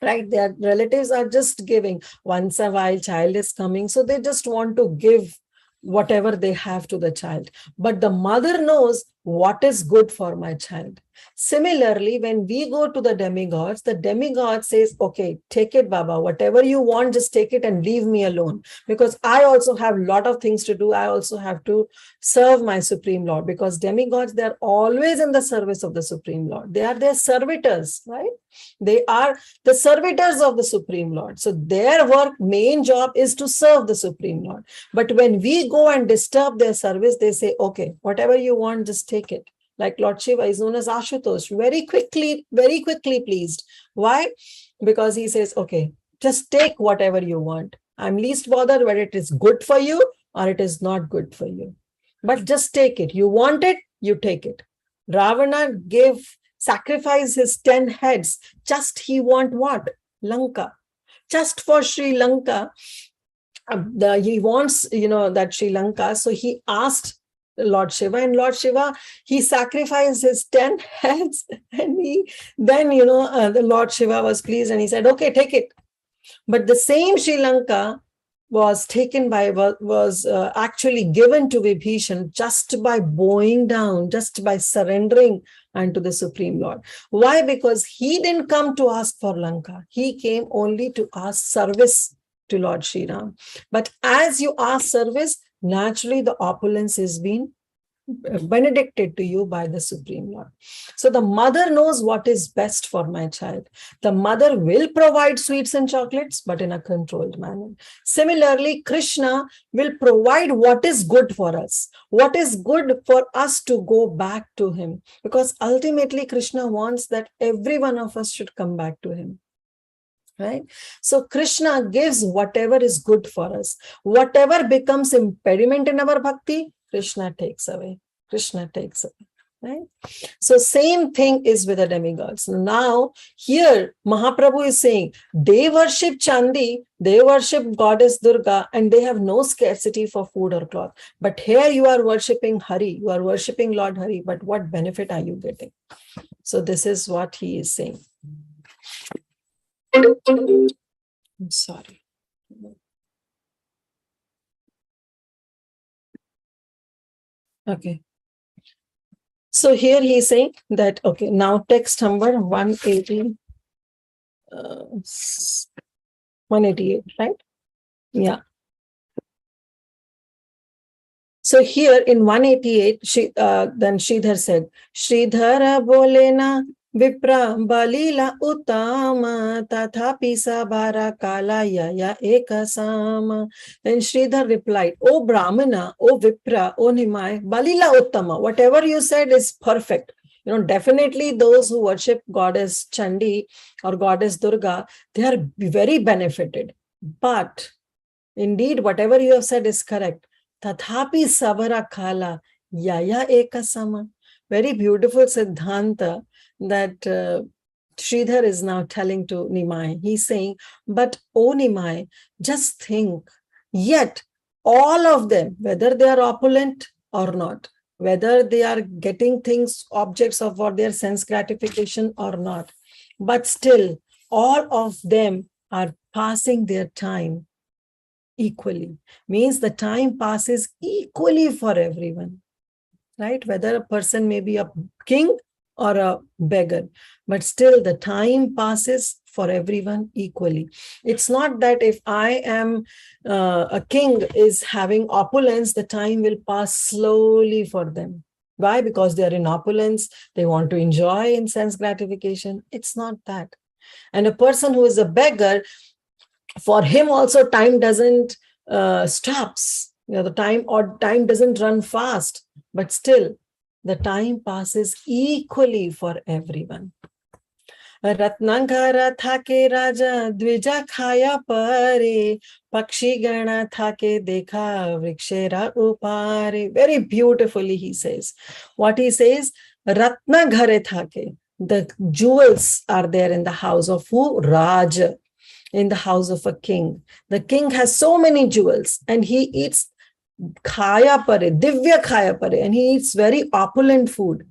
right? Their relatives are just giving. Once a while, child is coming, so they just want to give whatever they have to the child. But the mother knows what is good for my child. Similarly, when we go to the demigod says, okay, take it, Baba, whatever you want, just take it and leave me alone. Because I also have a lot of things to do. I also have to serve my Supreme Lord, because demigods, they're always in the service of the Supreme Lord. They are their servitors, right? They are the servitors of the Supreme Lord. So their work, main job is to serve the Supreme Lord. But when we go and disturb their service, they say, okay, whatever you want, just take it. Like Lord Shiva is known as Ashutosh, very quickly pleased. Why? Because he says, okay, just take whatever you want. I'm least bothered whether it is good for you or it is not good for you. But just take it. You want it, you take it. Ravana sacrificed his 10 heads. Just he want what? Lanka. Just for Sri Lanka. He wants, that Sri Lanka. So he asked Lord Shiva, and Lord Shiva, he sacrificed his 10 heads, and the Lord Shiva was pleased, and he said, okay, take it. But the same Sri Lanka was actually given to Vibhishan just by bowing down, just by surrendering unto the Supreme Lord. Why? Because he didn't come to ask for Lanka. He came only to ask service to Lord Shri Ram. But as you ask service, naturally the opulence is being benedicted to you by the Supreme Lord. So the mother knows what is best for my child. The mother will provide sweets and chocolates, but in a controlled manner. Similarly, Krishna will provide what is good for us, what is good for us to go back to him. Because ultimately, Krishna wants that every one of us should come back to him. Right? So Krishna gives whatever is good for us. Whatever becomes impediment in our bhakti, Krishna takes away. Krishna takes away. Right? So same thing is with the demigods. Now here Mahaprabhu is saying they worship Chandi, they worship goddess Durga, and they have no scarcity for food or cloth. But here you are worshipping Hari, you are worshipping Lord Hari, but what benefit are you getting? So this is what he is saying. I'm sorry. Okay. So here he is saying that, okay, now text number 188, right? Yeah. So here in 188, then Sridhar said, Sridhara bolena Vipra balila utama tathapi sabara kala yaya ekasama. And Sridhar replied, O Brahmana, O Vipra, O Nimai, balila uttama. Whatever you said is perfect. Definitely those who worship goddess Chandi or goddess Durga, they are very benefited. But indeed, whatever you have said is correct. Tathapi sabara kala yaya ekasama. Very beautiful Siddhanta that Sridhar is now telling to Nimai. He's saying, but O Nimai, just think, yet all of them, whether they are opulent or not, whether they are getting things, objects for their sense gratification or not, but still all of them are passing their time equally. Means the time passes equally for everyone. Right? Whether a person may be a king or a beggar, but still the time passes for everyone equally. It's not that if I am a king is having opulence, the time will pass slowly for them. Why? Because they are in opulence, they want to enjoy in sense gratification. It's not that. And a person who is a beggar, for him also time doesn't stops. The time doesn't run fast. But still, the time passes equally for everyone. Ratnangara thake raja dvija khaya pare pakshi gana thake dekha vrikshera upare. Very beautifully he says. What he says, Ratna ghare thake. The jewels are there in the house of who? Raja. In the house of a king. The king has so many jewels and he eats khaya pare, divya khaya pare, and he eats very opulent food.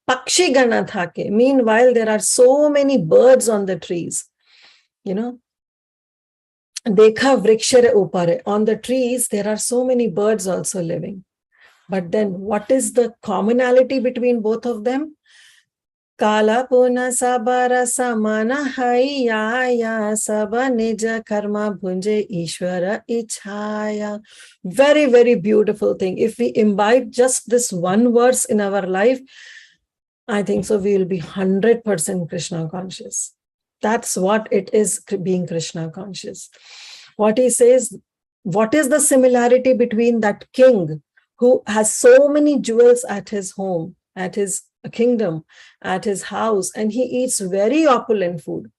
Pakshi gana thake. Meanwhile, there are so many birds on the trees. Dekha vrikshare upare. On the trees, there are so many birds also living. But then what is the commonality between both of them? Kala puna sabara samana hayaya saba nija karma bhunje ishvara ichaya. Very, very beautiful thing. If we imbibe just this one verse in our life, I think so we will be 100% Krishna conscious. That's what it is, being Krishna conscious. What he says, what is the similarity between that king who has so many jewels at his home, at his kingdom, at his house, and he eats very opulent food?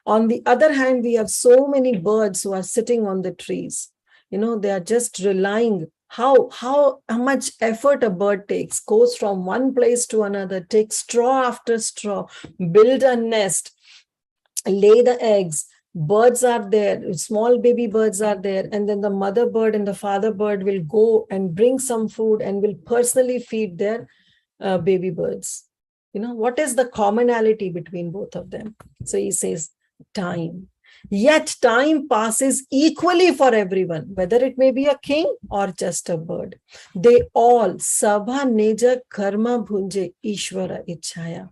On the other hand, we have so many birds who are sitting on the trees. They are just relying how much effort a bird takes, goes from one place to another, takes straw after straw, build a nest, lay the eggs. Birds are there, small baby birds are there, and then the mother bird and the father bird will go and bring some food and will personally feed their baby birds. What is the commonality between both of them? So he says, time. Yet time passes equally for everyone, whether it may be a king or just a bird. They all, sabha neja karma bhunje ishvara ichhaya.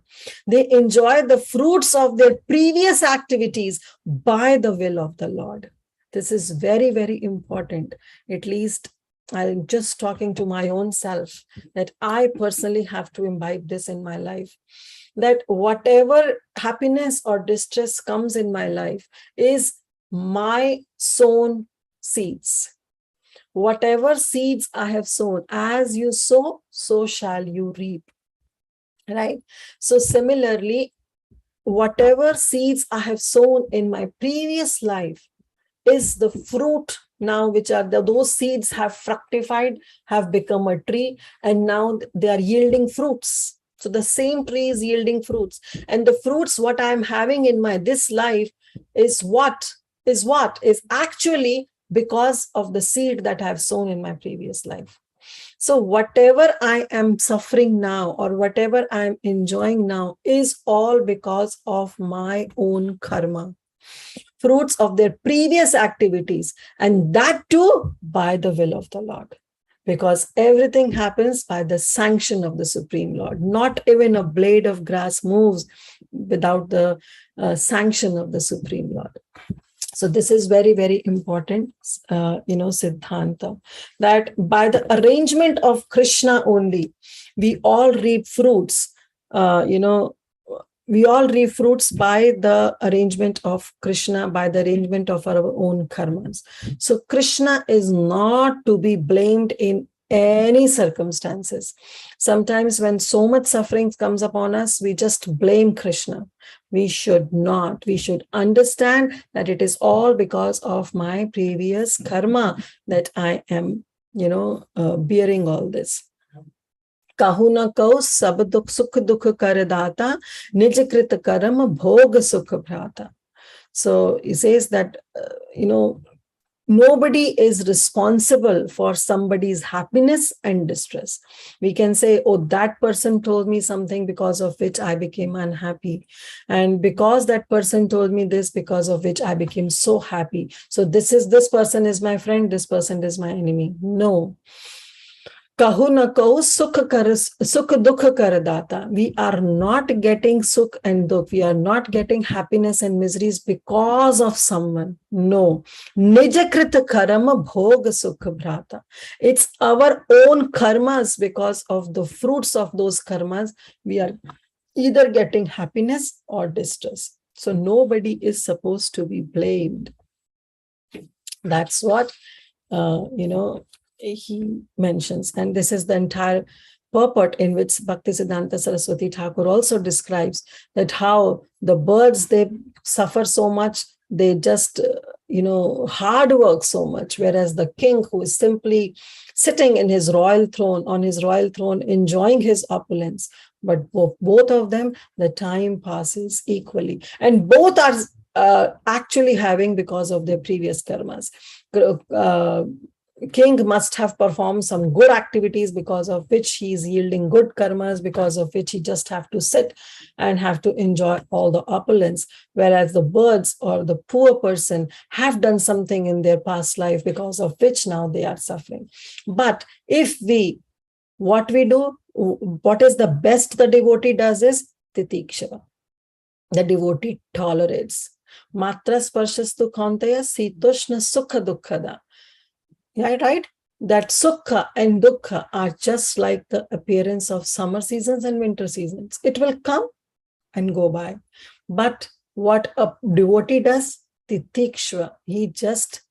They enjoy the fruits of their previous activities by the will of the Lord. This is very, very important. At least I'm just talking to my own self, that I personally have to imbibe this in my life, that whatever happiness or distress comes in my life is my sown seeds. Whatever seeds I have sown, as you sow, so shall you reap. Right? So similarly, whatever seeds I have sown in my previous life is the fruit now, which are those seeds have fructified, have become a tree, and now they are yielding fruits. So the same tree is yielding fruits, and the fruits what I am having in my this life is actually because of the seed that I have sown in my previous life. So whatever I am suffering now or whatever I am enjoying now is all because of my own karma, fruits of their previous activities, and that too by the will of the Lord. Because everything happens by the sanction of the Supreme Lord. Not even a blade of grass moves without the sanction of the Supreme Lord. So this is very, very important, Siddhanta, that by the arrangement of Krishna only, we all reap fruits, we all reap fruits by the arrangement of Krishna, by the arrangement of our own karmas. So Krishna is not to be blamed in any circumstances. Sometimes when so much suffering comes upon us, we just blame Krishna. We should not. We should understand that it is all because of my previous karma that I am, bearing all this. Kahu na kau sab dukh sukh dukh karadata nijkrit karam bhog sukh bhrata. So he says that, nobody is responsible for somebody's happiness and distress. We can say, oh, that person told me something because of which I became unhappy. And because that person told me this, because of which I became so happy. So this person is my friend, this person is my enemy. No. Kahu na kahu sukh dukh karadata. We are not getting sukh and dukh. We are not getting happiness and miseries because of someone. No. Nijakrit karma bhog sukh bhrata. It's our own karmas. Because of the fruits of those karmas, we are either getting happiness or distress. So nobody is supposed to be blamed. That's what, he mentions. And this is the entire purport in which Bhaktisiddhanta Saraswati Thakur also describes that how the birds, they suffer so much, they just, hard work so much, whereas the king, who is simply sitting in his royal throne, on his royal throne, enjoying his opulence. But both of them, the time passes equally. And both are actually having because of their previous karmas. King must have performed some good activities because of which he is yielding good karmas, because of which he just have to sit and have to enjoy all the opulence. Whereas the birds or the poor person have done something in their past life because of which now they are suffering. But what we do, what is the best the devotee does is titikshava. The devotee tolerates. Matra sparshastu khantaya sitoshna sukha dukkhada. Yeah, right? That sukha and dukkha are just like the appearance of summer seasons and winter seasons. It will come and go by. But what a devotee does, titikshva, he just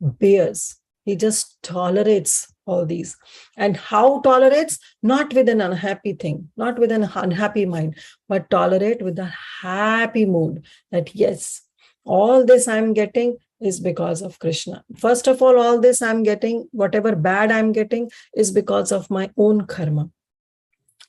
bears, he just tolerates all these. And how tolerates? Not with an unhappy thing, not with an unhappy mind, but tolerate with a happy mood that yes, all this I'm getting is because of Krishna. First of all this I'm getting, whatever bad I'm getting, is because of my own karma.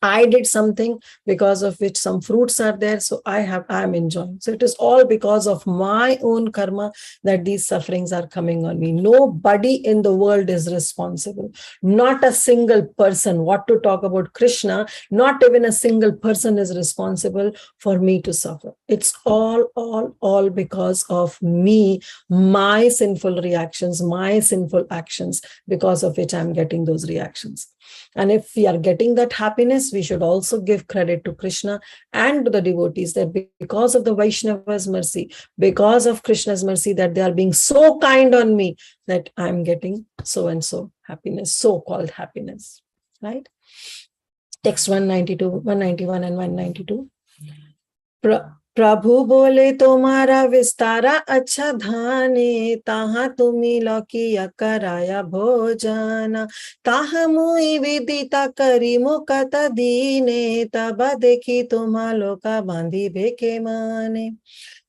I did something because of which some fruits are there, so I'm enjoying. So it is all because of my own karma that these sufferings are coming on me. Nobody in the world is responsible. Not a single person. What to talk about Krishna? Not even a single person is responsible for me to suffer. It's all because of me, my sinful reactions, my sinful actions, because of which I'm getting those reactions. And if we are getting that happiness, we should also give credit to Krishna and to the devotees that because of the Vaishnava's mercy, because of Krishna's mercy, that they are being so kind on me, that I'm getting so and so happiness, so-called happiness, right? Text 192, 191 and 192. प्रभु बोले तुम्हारा विस्तारा अच्छा धाने, ताहा तुम्ही लौकिया कराया भोजन, ताहा मुई विदिता करी मुकत दीने, तब देखी तुम्हा लोका बांधी भेके माने.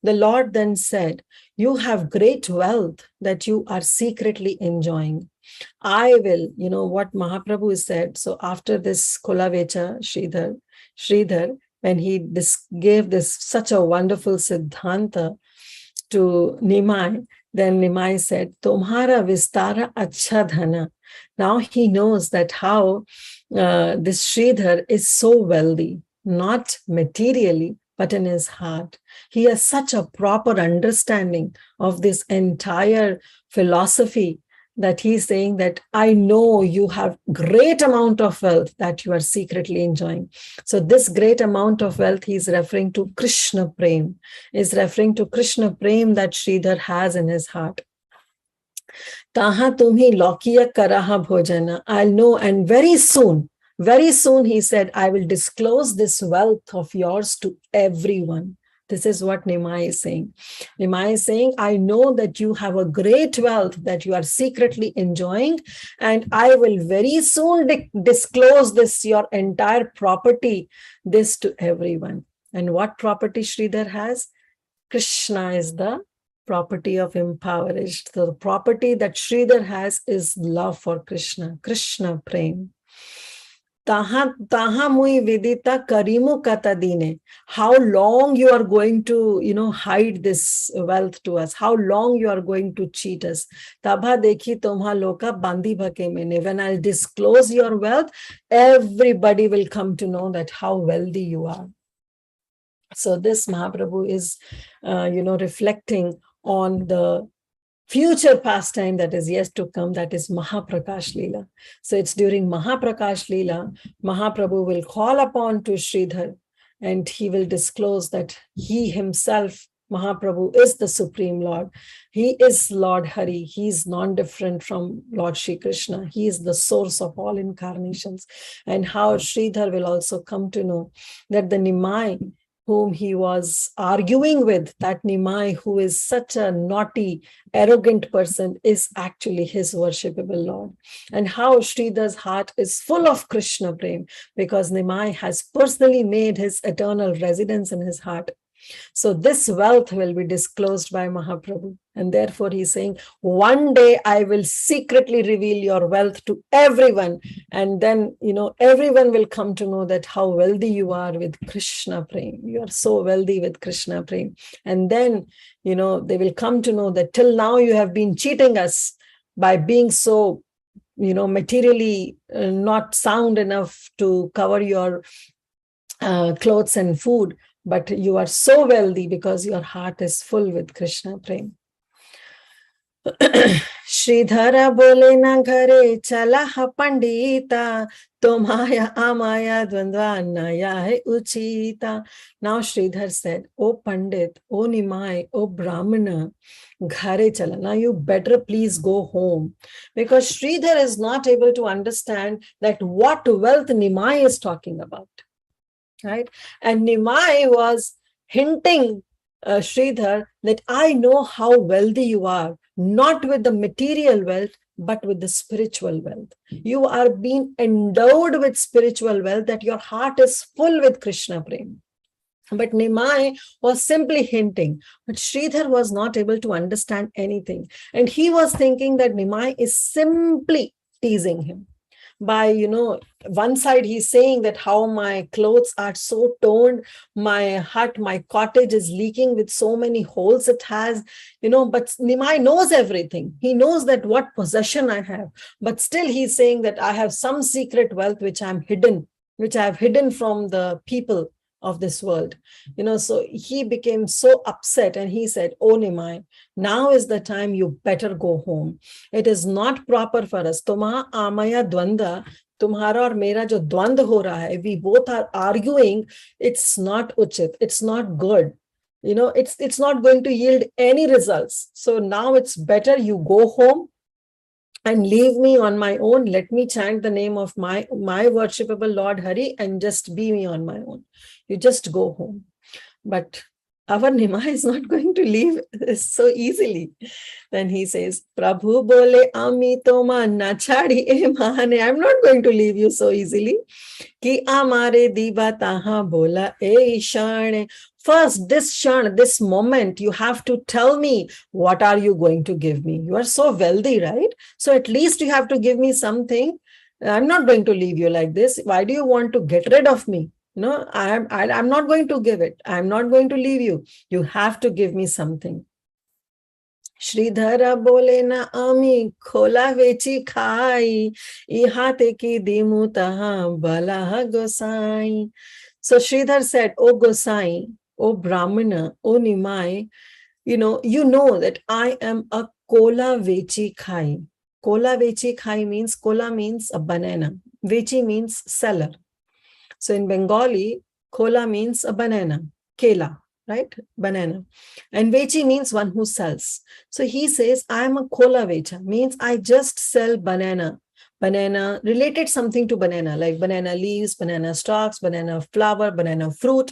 The Lord then said, you have great wealth that you are secretly enjoying. I will, what Mahaprabhu said. So after this Kulavecha, Sridhar, when he gave this such a wonderful Siddhanta to Nimai, then Nimai said, Tumhara vistara acha dhana. Now he knows that how this Sridhar is so wealthy, not materially, but in his heart. He has such a proper understanding of this entire philosophy that he's saying that I know you have great amount of wealth that you are secretly enjoying. So this great amount of wealth, he's referring to Krishna Prem, is referring to Krishna Prem that Sridhar has in his heart. Taha tumhi lokiya karaha bhojana. I'll know, and very soon, he said, I will disclose this wealth of yours to everyone. This is what Nimai is saying. Nimai is saying, I know that you have a great wealth that you are secretly enjoying, and I will very soon disclose this, your entire property, this to everyone. And what property Sridhar has? Krishna is the property of impoverished. So the property that Sridhar has is love for Krishna, Krishna Prem. Taha mui vidita karimu katadine. How long you are going to, hide this wealth to us? How long you are going to cheat us? Tabha dekhi tumha loka bandi bhake mene. When I'll disclose your wealth, everybody will come to know that how wealthy you are. So this Mahaprabhu is, reflecting on the future pastime that is yet to come, that is Mahaprakash Leela. So it's during Mahaprakash Leela, Mahaprabhu will call upon to Sridhar and he will disclose that he himself, Mahaprabhu, is the Supreme Lord. He is Lord Hari. He is non-different from Lord Shri Krishna. He is the source of all incarnations. And how Sridhar will also come to know that the Nimai, whom he was arguing with, that Nimai, who is such a naughty, arrogant person, is actually his worshipable Lord. And how Sridhar's heart is full of Krishna Prem, because Nimai has personally made his eternal residence in his heart. So this wealth will be disclosed by Mahaprabhu. And therefore he's saying, one day I will secretly reveal your wealth to everyone. And then, everyone will come to know that how wealthy you are with Krishna Prem. You are so wealthy with Krishna Prem. And then, they will come to know that till now you have been cheating us by being so, materially not sound enough to cover your clothes and food. But you are so wealthy because your heart is full with Krishna Prem. Sridhara bole na ghare chala ha pandita, tomaya amaya dvandva naya hai uchita. Now Sridhar said, O Pandit, O Nimai, O Brahmana, ghare chala. Now you better please go home. Because Sridhar is not able to understand that what wealth Nimai is talking about. Right? And Nimai was hinting Sridhar that I know how wealthy you are, not with the material wealth, but with the spiritual wealth. You are being endowed with spiritual wealth, that your heart is full with Krishna Prem. But Nimai was simply hinting, but Sridhar was not able to understand anything. And he was thinking that Nimai is simply teasing him. By, one side he's saying that how my clothes are so torn, my hut, my cottage is leaking with so many holes it has, but Nimai knows everything. He knows that what possession I have, but still he's saying that I have some secret wealth which I have hidden from the people of this world. So he became so upset and he said, Oh Nimai, now is the time, you better go home. It is not proper for us. Tuma amaya dvanda, tumhara aur mera jo dvand ho raha hai, we both are arguing, it's not uchit, it's not good. It's not going to yield any results. So now it's better you go home and leave me on my own. Let me chant the name of my worshipable Lord Hari and just be me on my own. You just go home. But our Nimai is not going to leave so easily. Then he says, Prabhu bole ami toma nachadi e mahane. I'm not going to leave you so easily. Ki amare diba taha bola e shane. First, this moment, you have to tell me, what are you going to give me? You are so wealthy, right? So at least you have to give me something. I'm not going to leave you like this. Why do you want to get rid of me? I'm not going to give it. I'm not going to leave you. You have to give me something. Sridhara bole na ami khola vechi khai, ihate ki dimu taha bala gosai. So Sridhar said, O Gosai, O Brahmana, O Nimai, you know that I am a kola vechi khai. Kola vechi khai means, kola means a banana. Vechi means seller. So in Bengali, kola means a banana, kela, right? Banana. And vechi means one who sells. So he says, I am a kola vecha, means I just sell banana. Banana, related something to banana, like banana leaves, banana stalks, banana flower, banana fruit.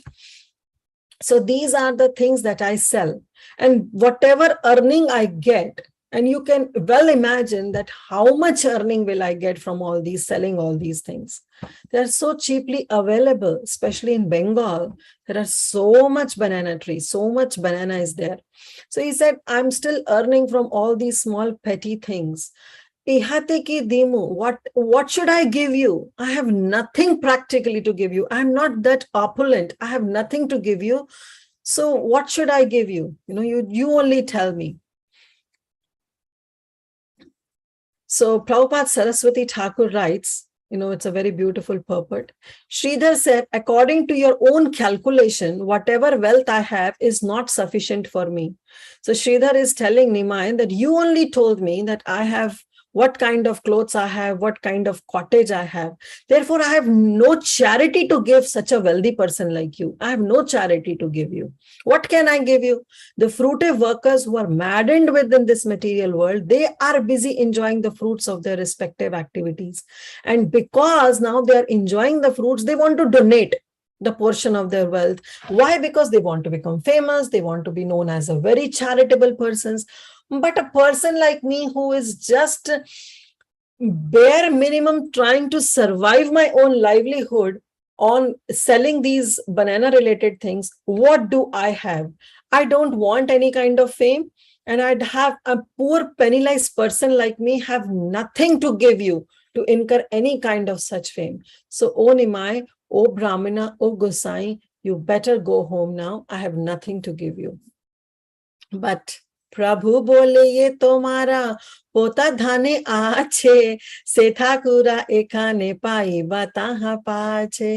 So these are the things that I sell. And whatever earning I get, and you can well imagine that how much earning will I get from all these, selling all these things. They're so cheaply available, especially in Bengal. There are so much banana trees, so much banana is there. So he said, I'm still earning from all these small petty things. Ihate ki dimu, what should I give you? I have nothing practically to give you. I'm not that opulent. I have nothing to give you. So what should I give you? You only tell me. So Prabhupada Saraswati Thakur writes, it's a very beautiful purport. Sridhar said, according to your own calculation, whatever wealth I have is not sufficient for me. So Sridhar is telling Nimai that you only told me that I have what kind of clothes I have, what kind of cottage I have. Therefore, I have no charity to give such a wealthy person like you. I have no charity to give you. What can I give you? The fruitive workers who are maddened within this material world, they are busy enjoying the fruits of their respective activities. And because now they are enjoying the fruits, they want to donate the portion of their wealth. Why? Because they want to become famous. They want to be known as a very charitable person. But a person like me who is just bare minimum trying to survive my own livelihood on selling these banana related things, what do I have? I don't want any kind of fame, and I'd have a poor penniless person like me have nothing to give you to incur any kind of such fame. So, O Nimai, O Brahmana, O Gosai, you better go home now. I have nothing to give you. But प्रभु बोले ये तुम्हारा पोता धाने आछे सेठा कुरा एकाने पाई बताहा पाछे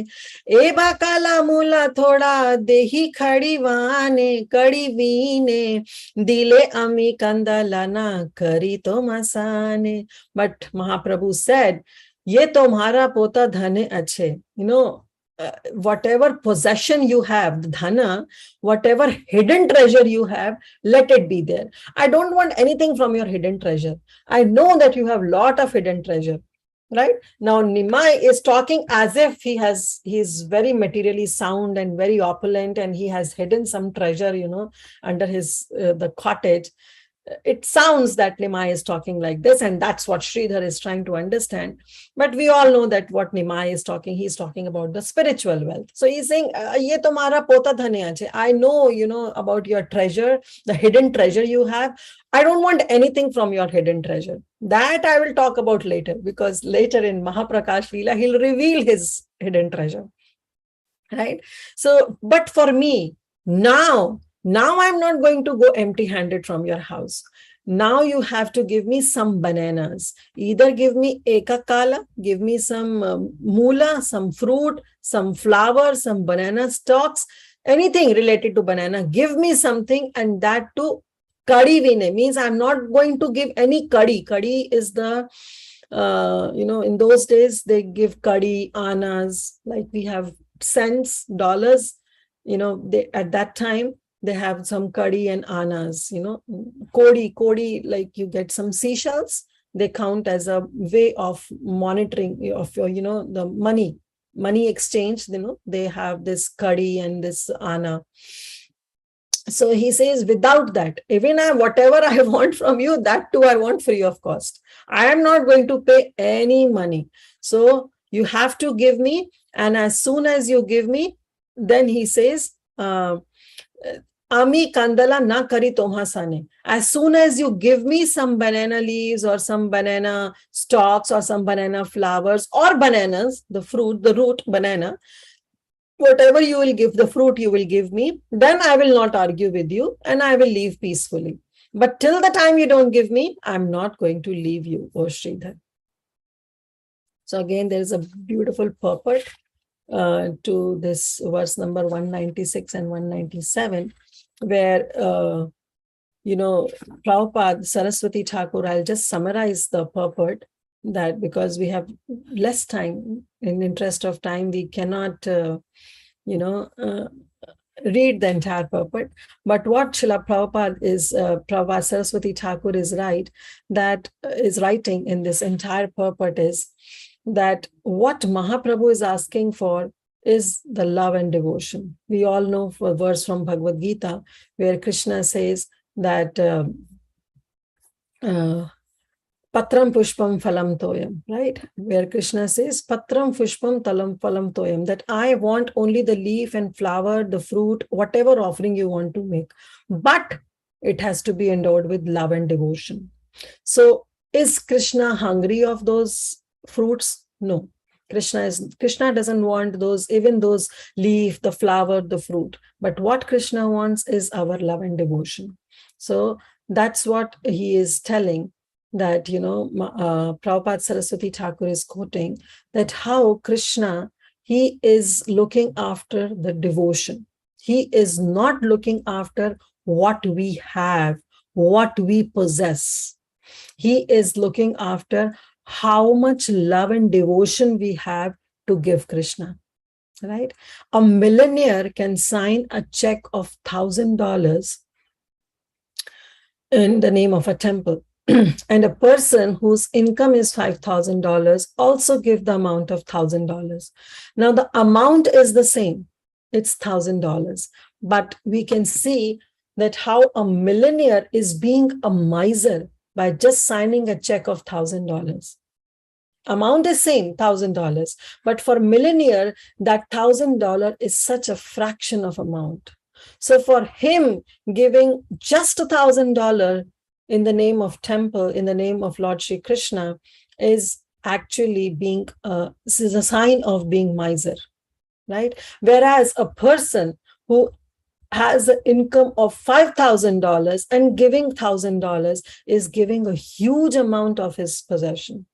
ए बाकाला मूला थोड़ा देही खड़ी वाने कड़ी वीने दिले अमी कंदला ना करी तो मसाने. But Mahaprabhu said, ये तुम्हारा पोता धने अच्छे. Whatever possession you have, dhana, whatever hidden treasure you have, let it be there. I don't want anything from your hidden treasure. I know that you have a lot of hidden treasure. Right now, Nimai is talking as if he's very materially sound and very opulent, and he has hidden some treasure, under his the cottage. It sounds that Nimai is talking like this, and that's what Sridhar is trying to understand. But we all know that what Nimai is talking, he's talking about the spiritual wealth. So he's saying, "Ye tumhara pota dhane ache." I know, about your treasure, the hidden treasure you have. I don't want anything from your hidden treasure. That I will talk about later, because later in Mahaprakash Leela, he'll reveal his hidden treasure. Right? So, but for me, now I'm not going to go empty-handed from your house. Now you have to give me some bananas. Either give me ekakala, give me some mula, some fruit, some flour, some banana stalks, anything related to banana. Give me something, and that too kadi vine, means I'm not going to give any kadi. Kadi is the, in those days they give kadi, annas, like we have cents, dollars, they at that time they have some kadi and annas, kodi, like you get some seashells, they count as a way of monitoring of your, the money exchange, they have this kadi and this anna. So he says, without that, even whatever I want from you, that too I want free of cost. I am not going to pay any money. So you have to give me, and as soon as you give me, then he says, Ami kandala na kari tomhasane. As soon as you give me some banana leaves or some banana stalks or some banana flowers or bananas, the fruit, the root banana, whatever you will give, the fruit you will give me, then I will not argue with you and I will leave peacefully. But till the time you don't give me, I'm not going to leave you, O Sridhar. So again, there is a beautiful purport to this verse number 196 and 197, where, Prabhupada, Saraswati Thakur, I'll just summarize the purport, that because we have less time, in interest of time, we cannot, read the entire purport. But what Srila Prabhupada is, Prabhupada Saraswati Thakur is writing in this entire purport is that what Mahaprabhu is asking for is the love and devotion. We all know a verse from Bhagavad Gita where Krishna says that Patram Pushpam Phalam Toyam, right? Where Krishna says Patram Pushpam Talam Phalam Toyam, that I want only the leaf and flower, the fruit, whatever offering you want to make, but it has to be endowed with love and devotion. So is Krishna hungry of those fruits? No. Krishna doesn't want those, even those leaf, the flower, the fruit. But what Krishna wants is our love and devotion. So that's what he is telling, that, Prabhupada Saraswati Thakur is quoting, that how Krishna, he is looking after the devotion. He is not looking after what we have, what we possess. He is looking after how much love and devotion we have to give Krishna, right? A millionaire can sign a check of $1,000 in the name of a temple. And a person whose income is $5,000 also give the amount of $1,000. Now the amount is the same, it's $1,000. But we can see that how a millionaire is being a miser by just signing a check of $1,000. Amount is same, $1,000. But for millionaire, that $1,000 is such a fraction of amount. So for him, giving just $1,000 in the name of temple, in the name of Lord Shri Krishna, is actually being, this is a sign of being miser, right? Whereas a person who has an income of $5,000 and giving $1,000 is giving a huge amount of his possession.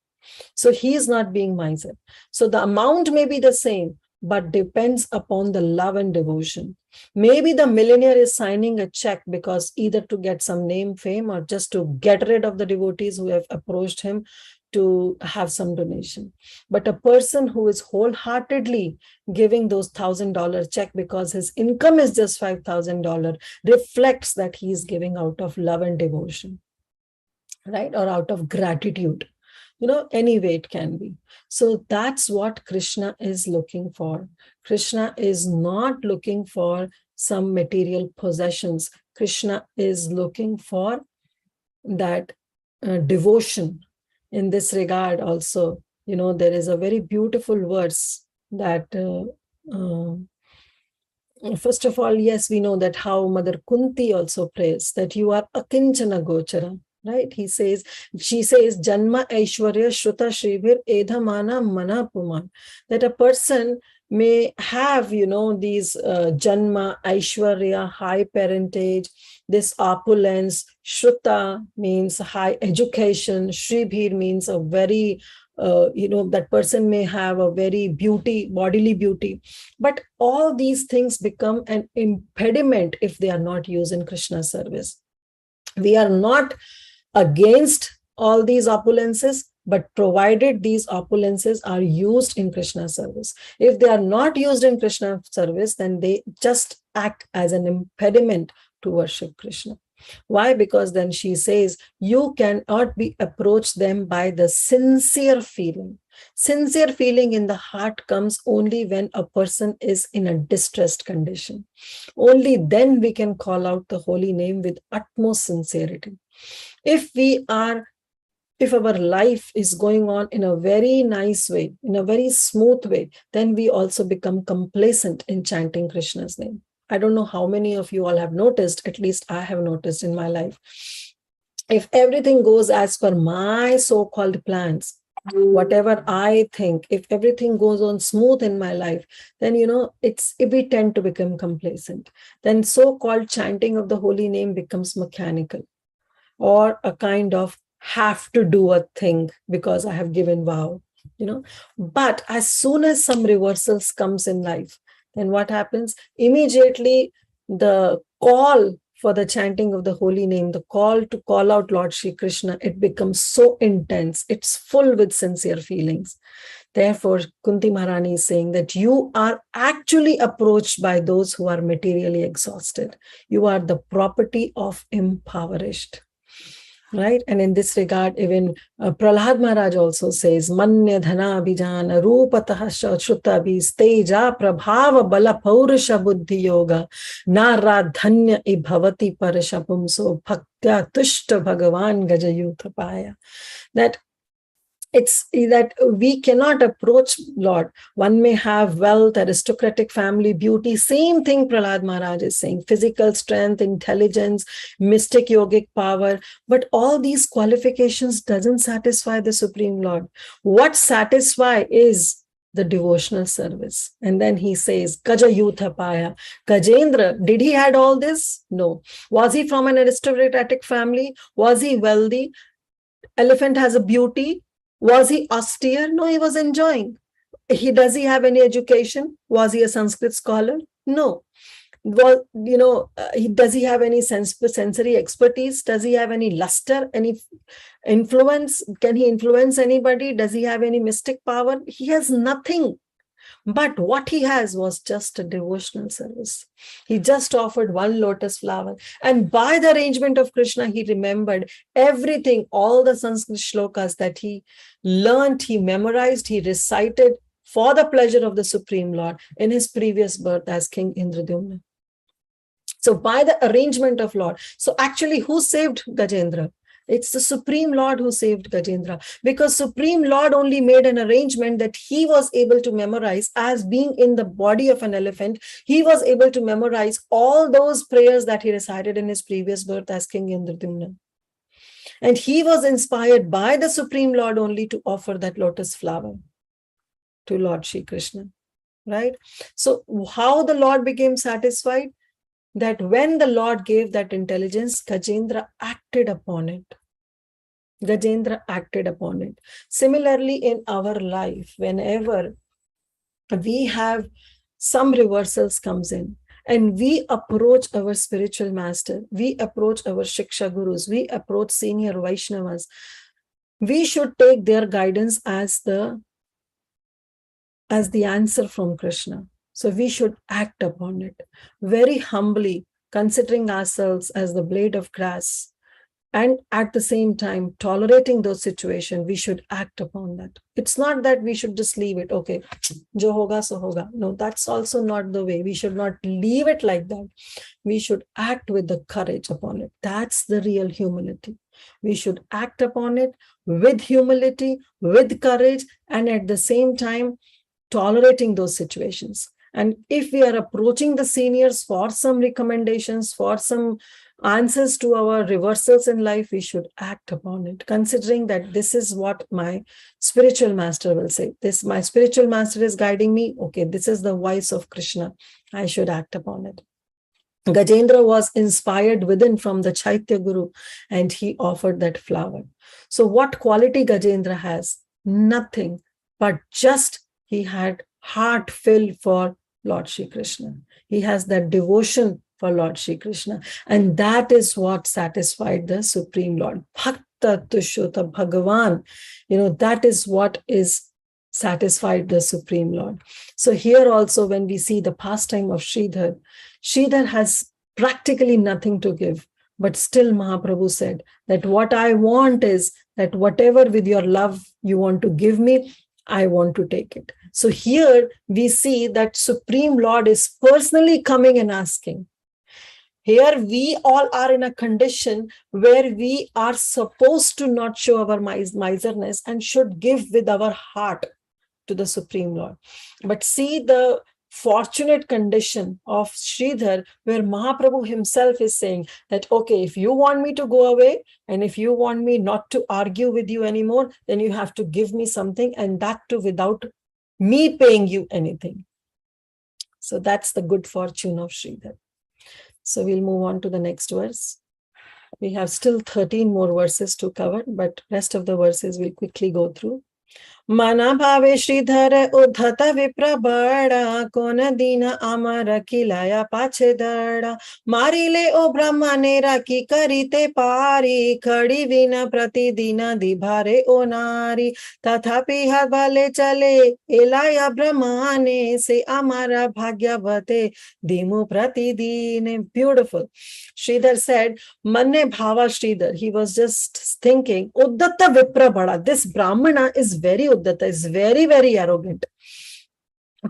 So he is not being miser. So the amount may be the same, but depends upon the love and devotion. Maybe the millionaire is signing a check because either to get some name, fame, or just to get rid of the devotees who have approached him to have some donation. But a person who is wholeheartedly giving those $1,000 check because his income is just $5,000 reflects that he is giving out of love and devotion, right? Or out of gratitude. Any way it can be. So that's what Krishna is looking for. Krishna is not looking for some material possessions. Krishna is looking for that devotion. In this regard also, there is a very beautiful verse that first of all, yes, we know that how Mother Kunti also prays that you are akinchana gochara, right? She says, Janma Aishwarya Shruta Shribhir Edhamana Mana Puman, that a person may have, these Janma, Aishwarya, high parentage, this opulence. Shruta means high education. Shribhir means a very that person may have a very bodily beauty, but all these things become an impediment if they are not used in Krishna's service. We are not against all these opulences, but provided these opulences are used in Krishna's service. If they are not used in Krishna's service, then they just act as an impediment to worship Krishna. Why? Because then she says, you cannot be approached them by the sincere feeling. Sincere feeling in the heart comes only when a person is in a distressed condition. Only then we can call out the holy name with utmost sincerity. If our life is going on in a very nice way, in a very smooth way, then we also become complacent in chanting Krishna's name. I don't know how many of you all have noticed, at least I have noticed in my life. If everything goes as per my so-called plans, whatever I think, if everything goes on smooth in my life, then, we tend to become complacent. Then so-called chanting of the holy name becomes mechanical or a kind of have to do a thing because I have given vow, But as soon as some reversals comes in life, then what happens? Immediately the call for the chanting of the holy name, the call to call out Lord Shri Krishna, it becomes so intense. It's full with sincere feelings. Therefore, Kunti Maharani is saying that you are actually approached by those who are materially exhausted. You are the property of impoverished. Right? And in this regard, even Prahlad Maharaj also says, Manya dhana abhijana rupatah shrutabhi steja prabhava bala paurusha buddhi yoga nara dhanya ibhavati parashapumso bhaktya tushta bhagavan gajayutha paya. That it's that we cannot approach Lord. One may have wealth, aristocratic family, beauty. Same thing Prahlad Maharaj is saying. Physical strength, intelligence, mystic yogic power. But all these qualifications doesn't satisfy the Supreme Lord. What satisfies is the devotional service. And then he says, Gaja Yutha Paya. Gajendra, did he had all this? No. Was he from an aristocratic family? Was he wealthy? Elephant has a beauty. Was he austere? No, he was enjoying. Does he have any education? Was he a Sanskrit scholar? No. Well, does he have any sensory expertise? Does he have any luster, any influence? Can he influence anybody? Does he have any mystic power? He has nothing. But what he has was just a devotional service. He just offered one lotus flower. And by the arrangement of Krishna, he remembered everything, all the Sanskrit shlokas that he learned, he memorized, he recited for the pleasure of the Supreme Lord in his previous birth as King Indradyumna. So by the arrangement of Lord. So actually, who saved Gajendra? It's the Supreme Lord who saved Gajendra, because Supreme Lord only made an arrangement that he was able to memorize as being in the body of an elephant. He was able to memorize all those prayers that he recited in his previous birth as King Indradyumna. And he was inspired by the Supreme Lord only to offer that lotus flower to Lord Shri Krishna, right? So how the Lord became satisfied? that when the Lord gave that intelligence, Gajendra acted upon it. Gajendra acted upon it. Similarly, in our life, whenever we have some reversals comes in, and we approach our spiritual master, we approach our Shiksha Gurus, we approach senior Vaishnavas, we should take their guidance as the answer from Krishna. So we should act upon it very humbly, considering ourselves as the blade of grass, and at the same time tolerating those situations. We should act upon that. It's not that we should just leave it, okay, jo hoga so hoga. No, that's also not the way. We should not leave it like that. We should act with the courage upon it. That's the real humility. We should act upon it with humility, with courage, and at the same time tolerating those situations. And if we are approaching the seniors for some recommendations, for some answers to our reversals in life, we should act upon it, considering that this is what my spiritual master will say. This, my spiritual master is guiding me. Okay, this is the voice of Krishna. I should act upon it. Gajendra was inspired within from the Chaitya Guru, and he offered that flower. So what quality Gajendra has? Nothing, but just he had heart filled for Lord Shri Krishna. He has that devotion for Lord Shri Krishna. And that is what satisfied the Supreme Lord. Bhakta Tushuta Bhagavan. That is what is satisfied the Supreme Lord. So here also, when we see the pastime of Sridhar, Sridhar has practically nothing to give. But still Mahaprabhu said that what I want is that whatever with your love you want to give me, I want to take it. So here we see that Supreme Lord is personally coming and asking. Here we all are in a condition where we are supposed to not show our miserness and should give with our heart to the Supreme Lord. But see the fortunate condition of Sridhar, where Mahaprabhu himself is saying that, okay, if you want me to go away and if you want me not to argue with you anymore, then you have to give me something, and that too without me paying you anything. So that's the good fortune of Sridhar. So we'll move on to the next verse. We have still 13 more verses to cover, but rest of the verses we'll quickly go through. Mana bhave Sridhar udhata vipra bada, kona dina amara kilaya pache dada, marile o brahmanera ki karite pari, khadi vina pratidina dibhare o nari, tathapi habale chale elaya brahmane, se amara bhagyavate dimu pratidine. Beautiful. Sridhar said, Manne bhava Sridhar. He was just thinking, Uddata Vipra Bada. This Brahmana is very Uddata, is very, very arrogant.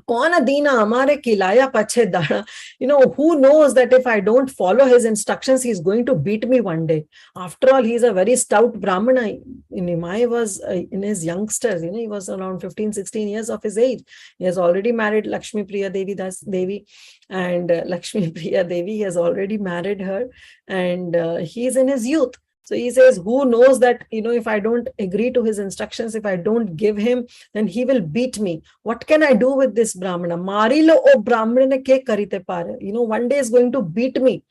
Kona dina amare kilaya pache dada. Who knows that if I don't follow his instructions, he's going to beat me one day. After all, he's a very stout Brahmana. Nimai was in his youngsters, he was around 15, 16 years of his age. He has already married Lakshmi Priya Devi, and Lakshmi Priya Devi has already married her, and he's in his youth. So he says, who knows that, if I don't agree to his instructions, if I don't give him, then he will beat me. What can I do with this Brahmana? Marilo o Brahmana ke karite pare. One day is going to beat me.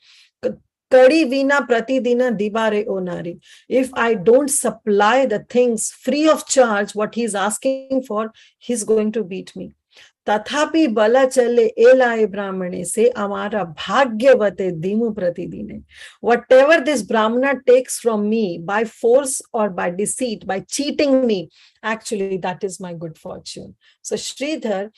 Kadi vina pratidina dibare o nari. If I don't supply the things free of charge, what he's asking for, he's going to beat me. Tathapi bala chale elai brahmane se amara bhagyavate dimu pratidine. Whatever this Brahmana takes from me by force or by deceit, by cheating me, actually that is my good fortune. So Sridhar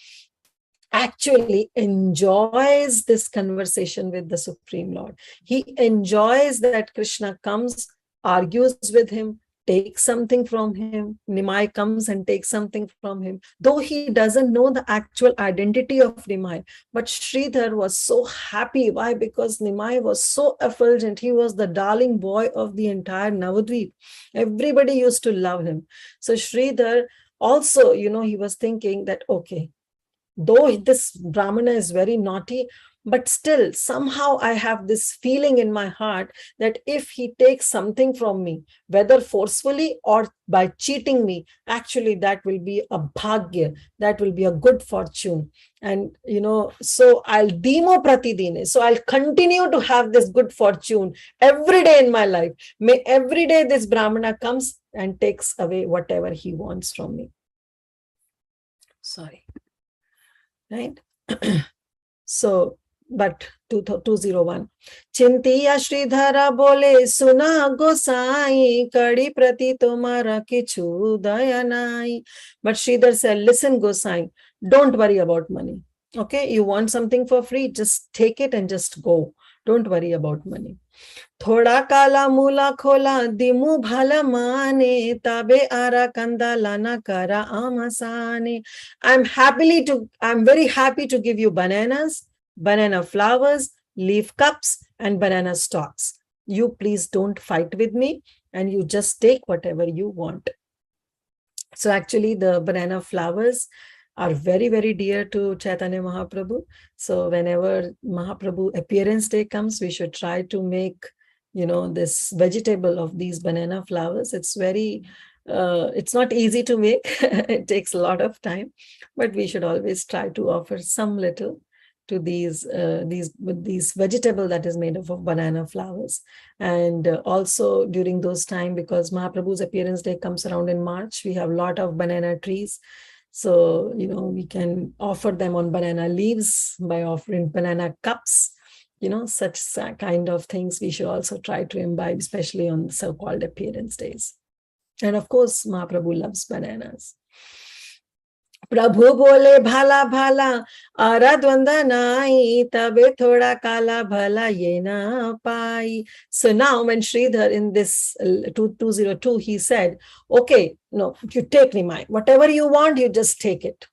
actually enjoys this conversation with the Supreme Lord. He enjoys that Krishna comes, argues with him, takes something from him. Nimai comes and takes something from him, though he doesn't know the actual identity of Nimai. But Sridhar was so happy. Why? Because Nimai was so effulgent. He was the darling boy of the entire Navadvip. Everybody used to love him. So Sridhar also, he was thinking that, okay, though this Brahmana is very naughty, But still, somehow I have this feeling in my heart that if he takes something from me, whether forcefully or by cheating me, actually that will be a bhagya, that will be a good fortune. And, so I'll demo pratidine. So I'll continue to have this good fortune every day in my life. May every day this Brahmana comes and takes away whatever he wants from me. Sorry. Right? So, but 201. Chintiya Sridhara bole suna gosai kadi prati tumara kichu dayanai. But Sridhar said, listen Gosai, don't worry about money. Okay, you want something for free, just take it and just go. Don't worry about money. Thoda kala mula khola dimu bhala mane tabe ara kanda lana kara amasane. I'm very happy to give you bananas, banana flowers, leaf cups, and banana stalks. You please don't fight with me and you just take whatever you want. So actually the banana flowers are very, very dear to Chaitanya Mahaprabhu. So whenever Mahaprabhu appearance day comes, we should try to make, this vegetable of these banana flowers. It's not easy to make. It takes a lot of time, but we should always try to offer some little to these vegetable that is made up of banana flowers. And also during those time, because Mahaprabhu's appearance day comes around in March, we have a lot of banana trees. So, we can offer them on banana leaves by offering banana cups, such kind of things we should also try to imbibe, especially on so-called appearance days. And of course, Mahaprabhu loves bananas. Prabhu bole bhala bhala arad vandanai tabe thoda kala bhala yena pai. So now when Sridhar in this 202, he said, okay, no, you take Nimai. Whatever you want, you just take it.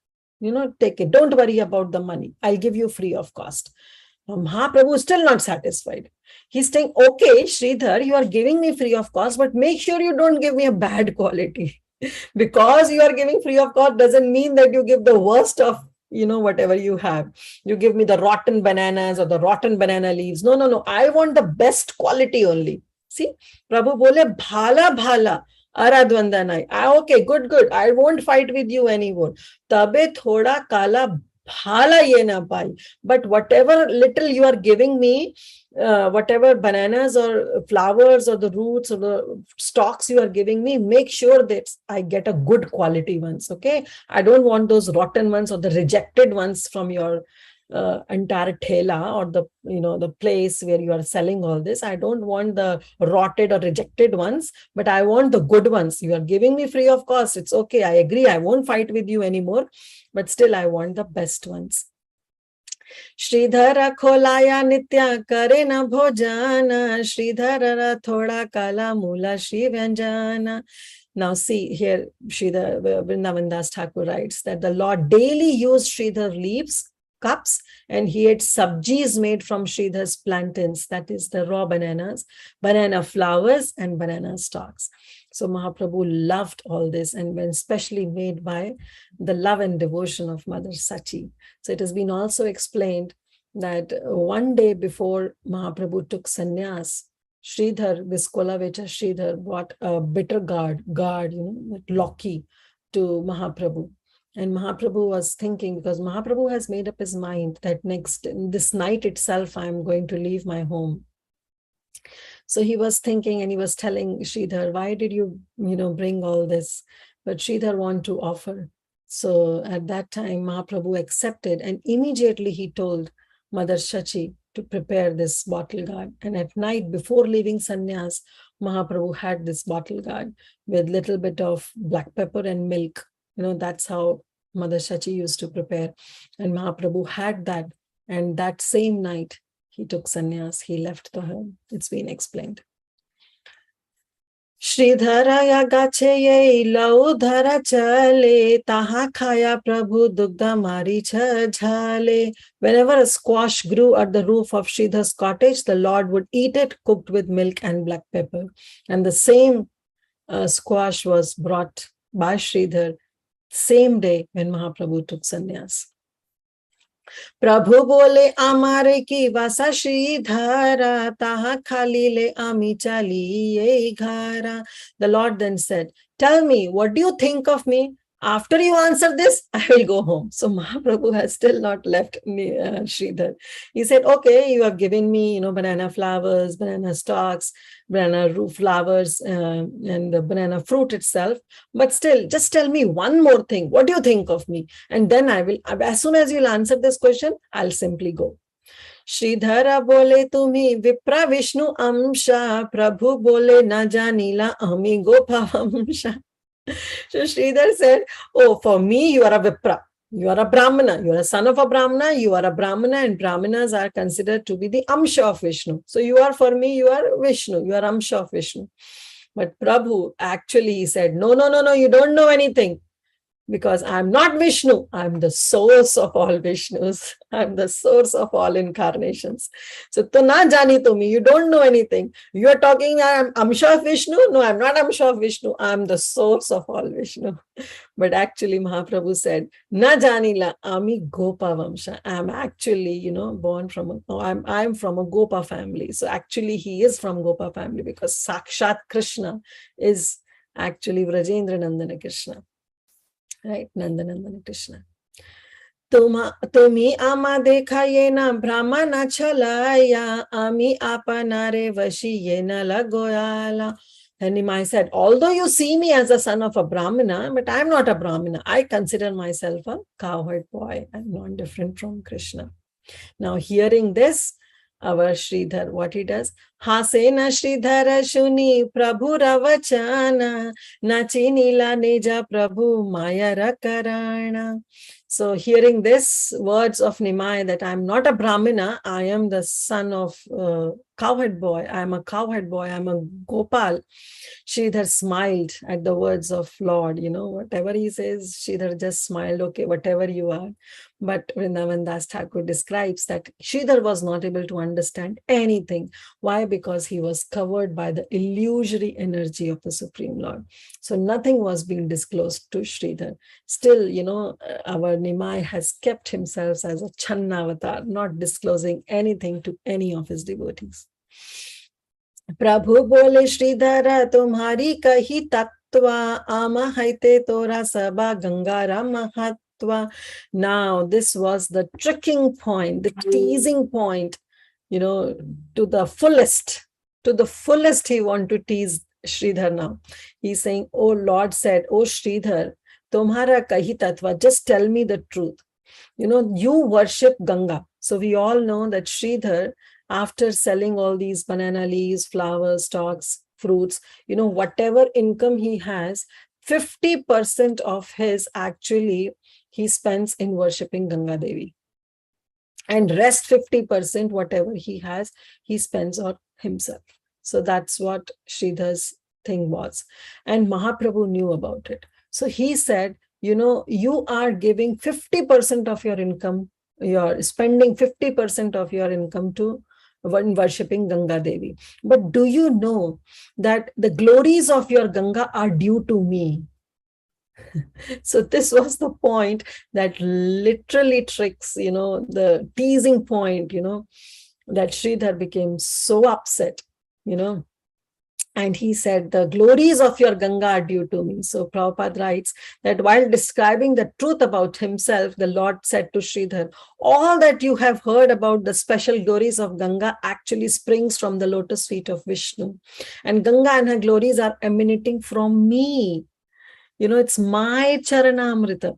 Take it. Don't worry about the money. I'll give you free of cost. Now, Mahaprabhu is still not satisfied. He's saying, okay, Sridhar, you are giving me free of cost, but make sure you don't give me a bad quality. Because you are giving free of cost doesn't mean that you give the worst of, whatever you have. You give me the rotten bananas or the rotten banana leaves. No. I want the best quality only. See, Prabhu bole bhala bhala aradvandanai. Okay, good. I won't fight with you anymore. Tabe thoda kala bhala yena pai. But whatever little you are giving me, whatever bananas or flowers or the roots or the stalks you are giving me, make sure that I get a good quality ones. Okay, I don't want those rotten ones or the rejected ones from your entire thela or the place where you are selling all this. I don't want the rotted or rejected ones, but I want the good ones. You are giving me free of cost. It's okay. I agree. I won't fight with you anymore, but still I want the best ones. Sridhara kholaya nitya kare na bhojana Sridhara thoda kala mula shri vyanjana. Now see here, Sridhar Vrindavan Das Thakur writes that the Lord daily used Sridhar leaves, cups, and he ate sabjis made from Sridhar's plantains, that is the raw bananas, banana flowers, and banana stalks. So Mahaprabhu loved all this, and when especially made by the love and devotion of Mother Sachi. So it has been also explained that one day before Mahaprabhu took sannyas, Sridhar, this Kolavecha Sridhar, brought a bitter gourd, Loki, to Mahaprabhu. And Mahaprabhu was thinking, because Mahaprabhu has made up his mind that this night itself, I'm going to leave my home. So he was thinking and he was telling Sridhar, why did you, bring all this? But Sridhar wanted to offer. So at that time, Mahaprabhu accepted, and immediately he told Mother Shachi to prepare this bottle gourd. And at night, before leaving sannyas, Mahaprabhu had this bottle gourd with little bit of black pepper and milk. That's how Mother Shachi used to prepare. And Mahaprabhu had that. And that same night, he took sannyas, he left the home. It's been explained. Sridharaya gache ye lau dhara chale, taha khaya prabhu dugda maricha jhale. Whenever a squash grew at the roof of Sridhar's cottage, the Lord would eat it cooked with milk and black pepper. And the same squash was brought by Sridhar same day when Mahaprabhu took sannyas. प्रभु बोले आमारे की वासा श्रीधरा ताहा खाली ले आमी chali ye घारा. The Lord then said, tell me, what do you think of me? After you answer this, I will go home. So Mahaprabhu has still not left Sridhar. He said, okay, you have given me, banana flowers, banana stalks, banana root flowers, and the banana fruit itself. But still, just tell me one more thing. What do you think of me? And then I will, as soon as you'll answer this question, I'll simply go. Shridhar बोले तुम्ही विप्र विष्णु अंशा प्रभु बोले न जानीला अमी गोपा वंशा. So Sridhar said, oh, for me, you are a Vipra. You are a Brahmana. You are a son of a Brahmana. You are a Brahmana, and Brahmanas are considered to be the Amsha of Vishnu. So you are, for me, you are Vishnu. You are Amsha of Vishnu. But Prabhu actually said, no, you don't know anything. Because I'm not Vishnu, I'm the source of all Vishnus. I'm the source of all incarnations. So, to na jani to me, you don't know anything. You are talking, I'm Amsha of Vishnu. No, I'm not Amsha of Vishnu. I'm the source of all Vishnu. But actually, Mahaprabhu said, na jani la ami Gopa Vamsha. I'm actually, born from, I'm from a Gopa family. So actually, he is from Gopa family because Sakshat Krishna is actually Vrajendra Nandana Krishna. Right, Nandanandana Krishna. Tumi ama dekha yena brahmana chalaya ami apanare vashi yena lagoyala. And Nimai said, although you see me as a son of a Brahmana, but I'm not a Brahmana. I consider myself a cowherd boy. I'm not different from Krishna. Now, hearing this, our Sridhar, what he does? Hasena Sridhara Shuni Prabhu Ravachana Nachinila Neja Prabhu Maya Rakarana. So hearing this words of Nimai that I'm not a Brahmana, I am the son of cowherd boy. I'm a cowherd boy. I'm a Gopal. Sridhar smiled at the words of Lord. Whatever he says, Sridhar just smiled. Okay, whatever you are. But Vrindavan Das Thakur describes that Sridhar was not able to understand anything. Why? Because he was covered by the illusory energy of the Supreme Lord. So nothing was being disclosed to Sridhar. Still, our Nimai has kept himself as a Channavatar, not disclosing anything to any of his devotees. Prabhu bole Sridhara tumhari kahi tattva ama haite tora sabha gangara mahat. Now, this was the tricking point, the teasing point, to the fullest. To the fullest, he wanted to tease Sridhar now. He's saying, oh Lord said, oh Sridhar, tumhara kahi tattva, just tell me the truth. You worship Ganga. So we all know that Sridhar, after selling all these banana leaves, flowers, stalks, fruits, whatever income he has, 50% of his actually he spends in worshipping Ganga Devi. And rest 50%, whatever he has, he spends on himself. So that's what Sridhar's thing was. And Mahaprabhu knew about it. So he said, you are giving 50% of your income, you're spending 50% of your income to worshipping Ganga Devi. But do you know that the glories of your Ganga are due to me? So this was the point that literally tricks, the teasing point, that Sridhar became so upset, and he said, the glories of your Ganga are due to me. So Prabhupada writes that while describing the truth about himself, the Lord said to Sridhar, all that you have heard about the special glories of Ganga actually springs from the lotus feet of Vishnu. And Ganga and her glories are emanating from me. It's my Charanamrita,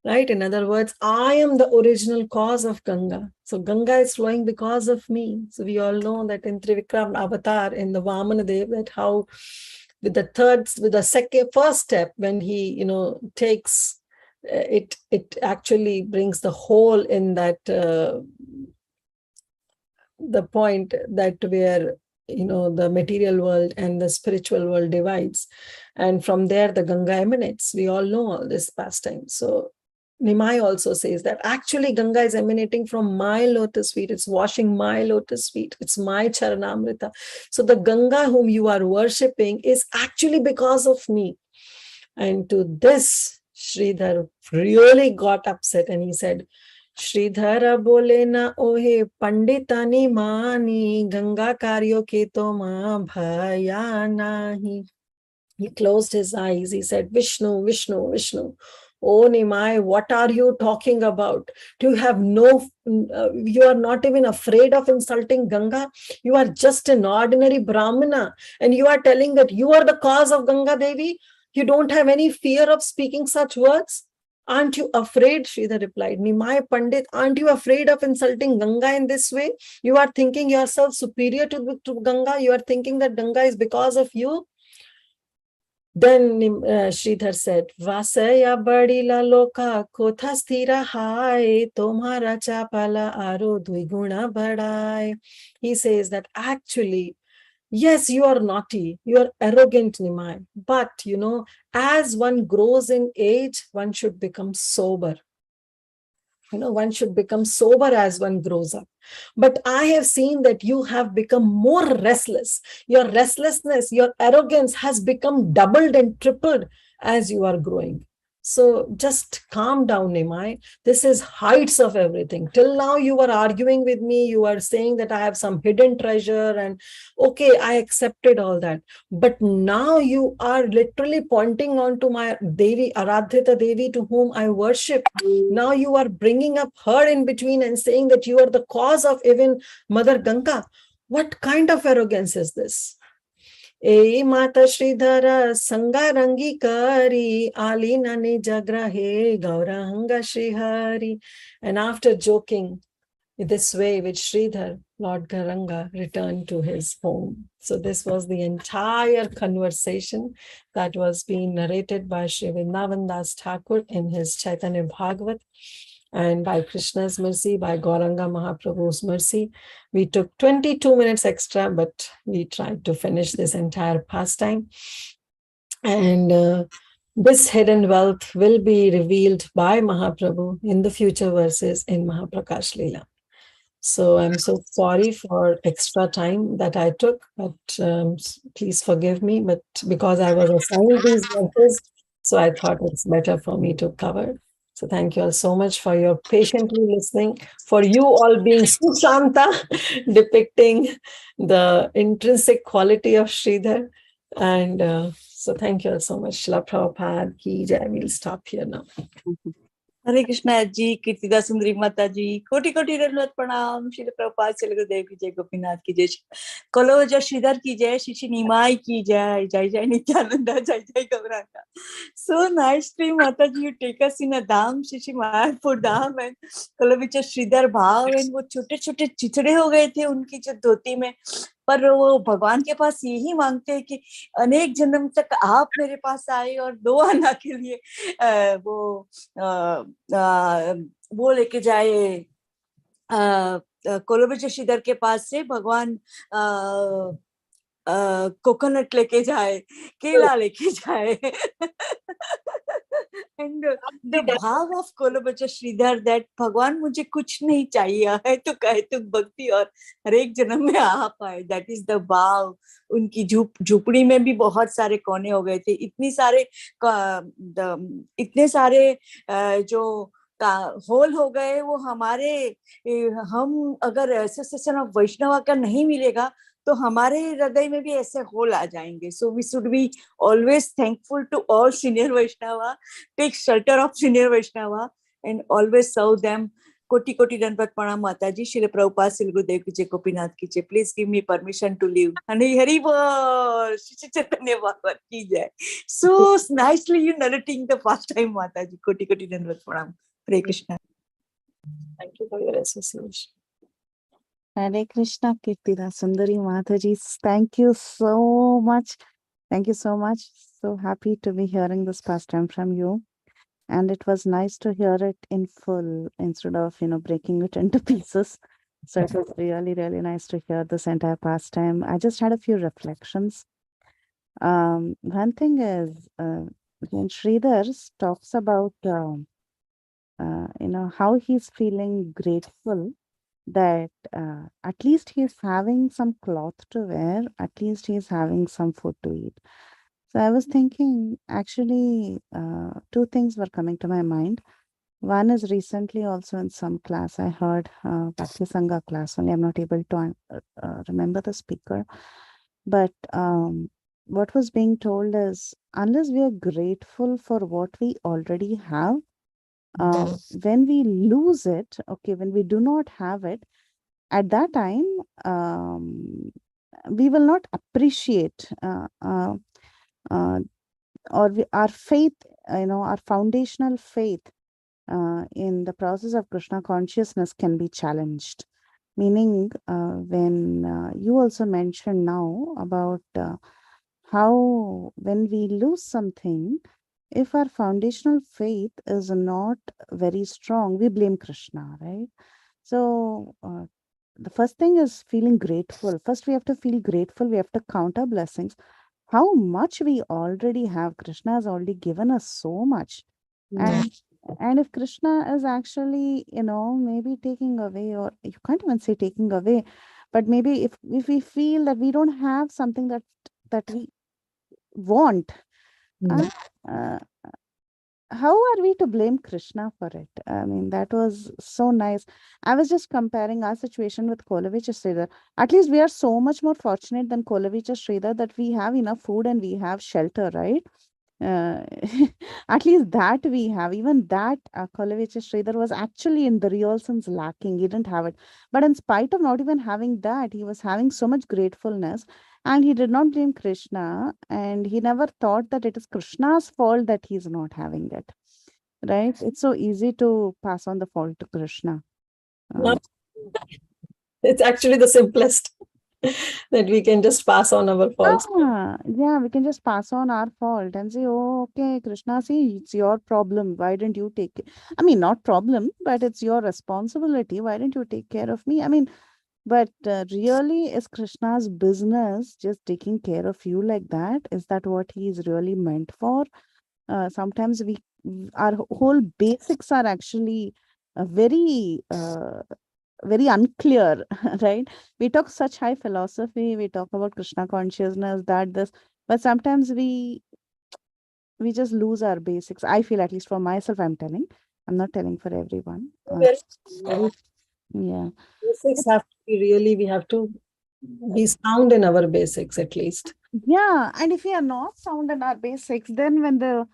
right? In other words, I am the original cause of Ganga. So Ganga is flowing because of me. So we all know that in Trivikram Avatar, in the Vamana Dev, that how with the first step, when he, takes it actually brings the whole in that, the point that where the material world and the spiritual world divides. And from there, the Ganga emanates. We all know all this pastime. So Nimai also says that actually Ganga is emanating from my lotus feet. It's washing my lotus feet. It's my Charanamrita. So the Ganga whom you are worshipping is actually because of me. And to this, Sridhar really got upset and he said, Shridhar बोले ना ओहे पंडितानी मानी गंगा कार्यों के तो मां भया नाही. He closed his eyes. He said, Vishnu, Vishnu, Vishnu. Oh Nimai, what are you talking about? Do you have you are not even afraid of insulting Ganga? You are just an ordinary Brahmana and you are telling that you are the cause of Ganga Devi? You don't have any fear of speaking such words? Aren't you afraid? Sridhar replied, Nimai Pandit, aren't you afraid of insulting Ganga in this way? You are thinking yourself superior to Ganga. You are thinking that Ganga is because of you. Then Sridhar said, Vasaya badila loka kotha sthira hai, tomhara chapala aro dviguna badai. He says that actually, yes, you are naughty, you are arrogant, Nimai. But, as one grows in age, one should become sober. One should become sober as one grows up. But I have seen that you have become more restless. Your restlessness, your arrogance has become doubled and tripled as you are growing. So just calm down, Nimai. This is heights of everything. Till now, you were arguing with me. You are saying that I have some hidden treasure and okay, I accepted all that. But now you are literally pointing on to my Devi, Aradhyata Devi, to whom I worship. Now you are bringing up her in between and saying that you are the cause of even Mother Ganga. What kind of arrogance is this? E Mata Sridhara Sanga Rangi Kari Alina Nijagrahe Gauranga Srihari. And after joking this way with Sridhar, Lord Garanga returned to his home. So this was the entire conversation that was being narrated by Sri Vrindavan Das Thakur in his Chaitanya Bhagavata. And by Krishna's mercy, by Gauranga Mahaprabhu's mercy, we took 22 minutes extra, but we tried to finish this entire pastime. And this hidden wealth will be revealed by Mahaprabhu in the future verses in Mahaprakash Leela. So I'm so sorry for extra time that I took, but please forgive me. But because I was assigned these verses, so I thought it's better for me to cover. So thank you all so much for your patiently listening, for you all being Sushanta, depicting the intrinsic quality of Sridhar. And so thank you all so much. Shila Prabhupada ki jai. We'll stop here now. हरे कृष्णा जी, कीर्तिदा सुंदरी माता जी, कोटि कोटि दंडवत प्रणाम। श्रील प्रभुपाद श्री गुरुदेव की जय, गोपीनाथ की जय, close Shridhar की जय, श्री निमाई की जय, जय जय नित्यानंदा, जय जय Gauranga. So nicely, Mataji, you take us in a dham, Shri Mayapur Dham, and close Shridhar bhav, and वो छोटे छोटे चिथड़े हो गए थे उनकी जो धोती में, पर वो भगवान के पास यही मांगते हैं कि अनेक जन्म तक आप मेरे पास आए और 2 आना के लिए वो लेके जाए कोलोबेज श्रीधर के पास से भगवान कोकोनट लेके जाए, केला लेके जाए। And the भाव of कोलोबेज श्रीधर that भगवान मुझे कुछ नहीं चाहिए है तो कहे तो भक्ति और हर एक जन्म में आप आए, that is the भाव। उनकी झुपड़ी में भी बहुत सारे कोने हो गए थे, इतने सारे जो होल हो गए वो हमारे, हम अगर एसोसिएशन ऑफ वैष्णव का नहीं मिलेगा तो हमारे हृदय में भी ऐसे होल आ जाएंगे। So we should be always thankful to all senior Vaishnava, take shelter of senior Vaishnava and always serve them. कोटि कोटि दंडवत प्रणाम माता जी। श्रील प्रभुपाद श्री गुरुदेव की जय, गोपीनाथ की जय। Please give me permission to leave. Hari Hari बोल, श्री चैतन्य भगवत की जय। So nicely you narrating the first time mata ji. कोटि कोटि दंडवत प्रणाम। हरे Krishna. Thank you for your association. Hare Krishna, Kirtida Sundari Mataji. Thank you so much. Thank you so much. So happy to be hearing this pastime from you. And it was nice to hear it in full instead of, breaking it into pieces. So it was really, really nice to hear this entire pastime. I just had a few reflections. One thing is, when Sridhar talks about, how he's feeling grateful that at least he's having some cloth to wear, at least he's having some food to eat. So I was thinking, actually, 2 things were coming to my mind. One is recently also in some class. I heard Bhakti Sangha class. Only I'm not able to remember the speaker. But what was being told is, unless we are grateful for what we already have, when we lose it, okay, when we do not have it, at that time, we will not appreciate our faith, our foundational faith in the process of Krishna consciousness can be challenged. Meaning, when you also mentioned now about how when we lose something, if our foundational faith is not very strong, we blame Krishna, right? So, the first thing is feeling grateful. First, we have to feel grateful. We have to count our blessings. How much we already have. Krishna has already given us so much. And if Krishna is actually, maybe taking away, or you can't even say taking away, but maybe if we feel that we don't have something that we want, uh, how are we to blame Krishna for it? I mean, that was so nice. I was just comparing our situation with Kolavicha Sridhar. At least we are so much more fortunate than Kolavicha Sridhar that we have enough food and we have shelter, right? Uh, at least that we have. Even that Kolavicha Sridhar was actually in the real sense lacking. He didn't have it. But in spite of not even having that, he was having so much gratefulness. And he did not blame Krishna, and he never thought that it is Krishna's fault that he's not having it. Right? It's so easy to pass on the fault to Krishna. It's actually the simplest that we can just pass on our faults. Yeah, we can just pass on our fault and say, oh, okay, Krishna, see, it's your problem. Why didn't you take it? I mean, not problem, but it's your responsibility. Why didn't you take care of me? I mean, but really, is Krishna's business just taking care of you like that? Is that what he is really meant for? Sometimes our whole basics are actually very unclear, right? We talk such high philosophy, we talk about Krishna consciousness, this, but sometimes we just lose our basics. I feel, at least for myself, I'm telling. I'm not telling for everyone. Yeah. Basics have to be really, we have to be sound in our basics at least. Yeah, and if we are not sound in our basics, then when the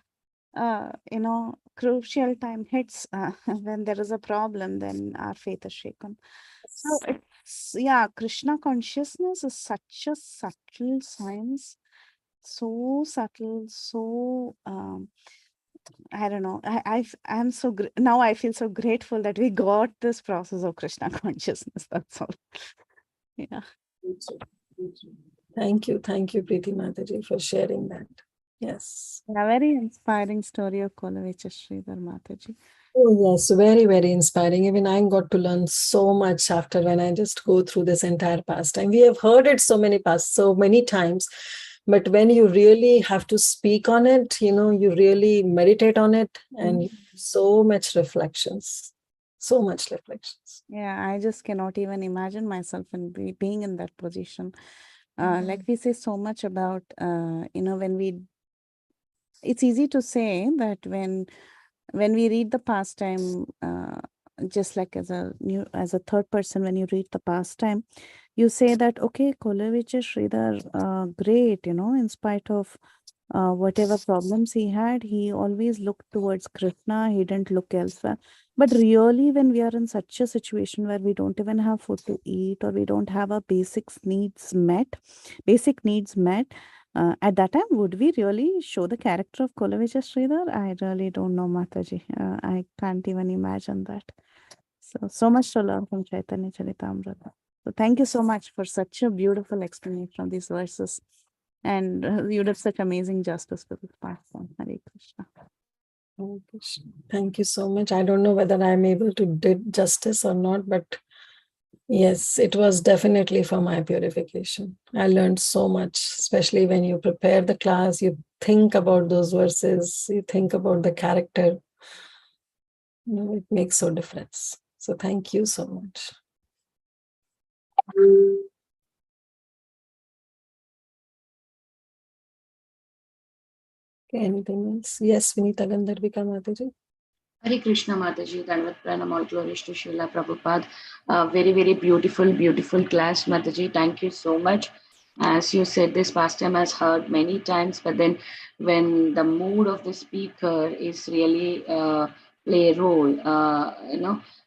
crucial time hits, when there is a problem, then our faith is shaken. So Krishna consciousness is such a subtle science, so subtle, so I don't know. I'm so now I feel so grateful that we got this process of Krishna consciousness. That's all. Yeah. Thank you, Preeti Mataji, for sharing that. Yes. A very inspiring story of Kolavicha Sridhar Mataji. Oh, yes, very, very inspiring. Even I got to learn so much after when I just go through this entire pastime. We have heard it so many times, but when you really have to speak on it, you really meditate on it, and so much reflections. Yeah, I just cannot even imagine myself in being in that position. Like we say so much about, it's easy to say that when we read the pastime, just like as a third person, when you read the pastime, you say that, okay, Kolavicha Sridhar, great, in spite of whatever problems he had, he always looked towards Krishna. He didn't look elsewhere. But really, when we are in such a situation where we don't even have food to eat, or we don't have our basic needs met, at that time, would we really show the character of Kolavicha Sridhar? I really don't know, Mataji. I can't even imagine that. So much to learn from Chaitanya Charitamrita. So thank you so much for such a beautiful explanation of these verses. And you did such amazing justice with this platform. Hare Krishna. Hare Krishna. Thank you so much. I don't know whether I'm able to do justice or not, but yes, it was definitely for my purification. I learned so much, especially when you prepare the class, you think about those verses, you think about the character. It makes so difference. So thank you so much. Okay, anything else? Yes, Vinita Gandharvika Mataji. Hare Krishna Mataji, Dandavat Pranam, all glories to Srila Prabhupada. Very, very beautiful, beautiful class, Mataji. Thank you so much. As you said, this pastime has heard many times, but then when the mood of the speaker is really play a role,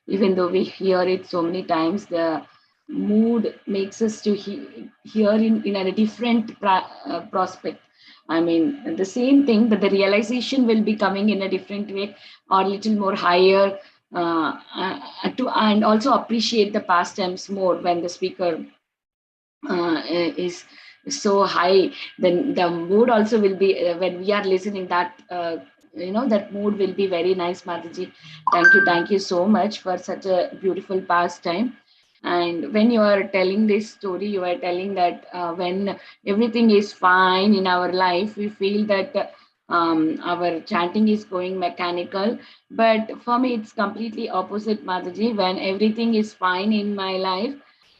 even though we hear it so many times, the mood makes us to hear in a different prospect. I mean, the same thing, but the realization will be coming in a different way or little more higher, and also appreciate the pastimes more when the speaker is so high. Then the mood also will be, when we are listening, that that mood will be very nice. Mataji, thank you so much for such a beautiful pastime. And when you are telling this story, you are telling that when everything is fine in our life, we feel that our chanting is going mechanical. But for me, it's completely opposite, Mataji. When everything is fine in my life,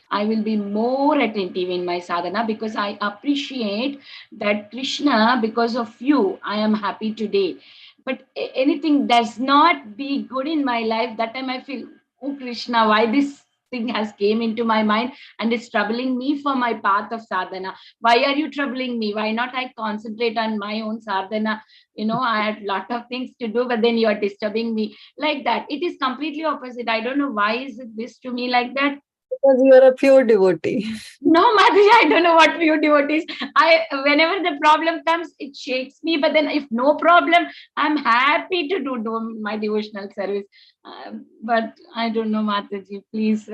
I will be more attentive in my sadhana, because I appreciate that Krishna, because of you, I am happy today. But anything does not be good in my life, that time I feel, oh Krishna, why this thing has came into my mind and is troubling me for my path of sadhana? Why are you troubling me? Why not I concentrate on my own sadhana? I had lot of things to do, but then you are disturbing me like that. It is completely opposite. I don't know why is it this to me like that. Because you are a pure devotee. No, Madhuri, I don't know what pure devotees. Whenever the problem comes, it shakes me. But then, if no problem, I'm happy to do my devotional service. But I don't know, Mataji. Please,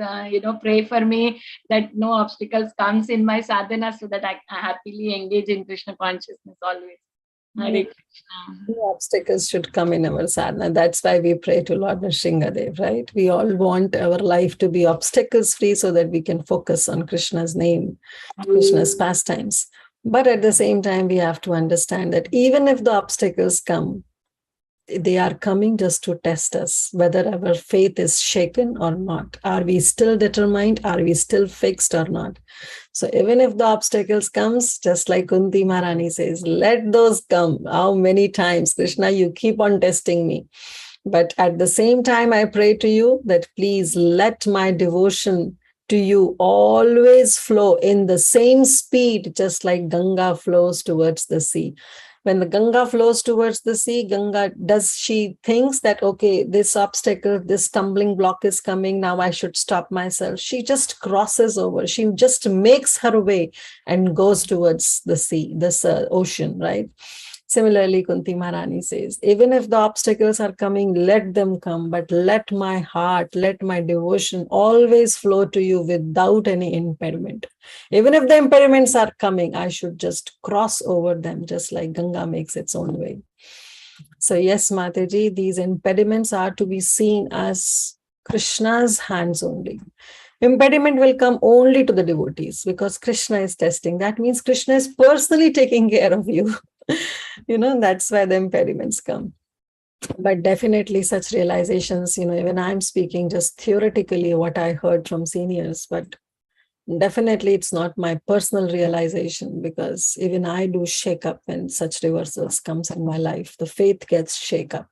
pray for me that no obstacles comes in my sadhana, so that I happily engage in Krishna consciousness always. Hare Krishna. No obstacles should come in our sadhana. That's why we pray to Lord Nrsingadev, right? We all want our life to be obstacles free so that we can focus on Krishna's name, Krishna's pastimes. But at the same time, we have to understand that even if the obstacles come, they are coming just to test us, whether our faith is shaken or not. Are we still determined? Are we still fixed or not? So even if the obstacles comes, just like Kunti Maharani says, let those come. How many times, Krishna, you keep on testing me. But at the same time, I pray to you that please let my devotion to you always flow in the same speed, just like Ganga flows towards the sea. When the Ganga flows towards the sea, she thinks that, okay, this obstacle, this stumbling block is coming, now I should stop myself. She just crosses over. She just makes her way and goes towards the sea, this ocean, right? Similarly, Kunti Maharani says, even if the obstacles are coming, let them come, but let my heart, let my devotion always flow to you without any impediment. Even if the impediments are coming, I should just cross over them, just like Ganga makes its own way. So yes, Mataji, these impediments are to be seen as Krishna's hands only. Impediment will come only to the devotees because Krishna is testing. That means Krishna is personally taking care of you. That's why the impediments come. But definitely such realizations, even I'm speaking just theoretically what I heard from seniors, but definitely it's not my personal realization, because even I do shake up when such reversals comes in my life. The faith gets shake up.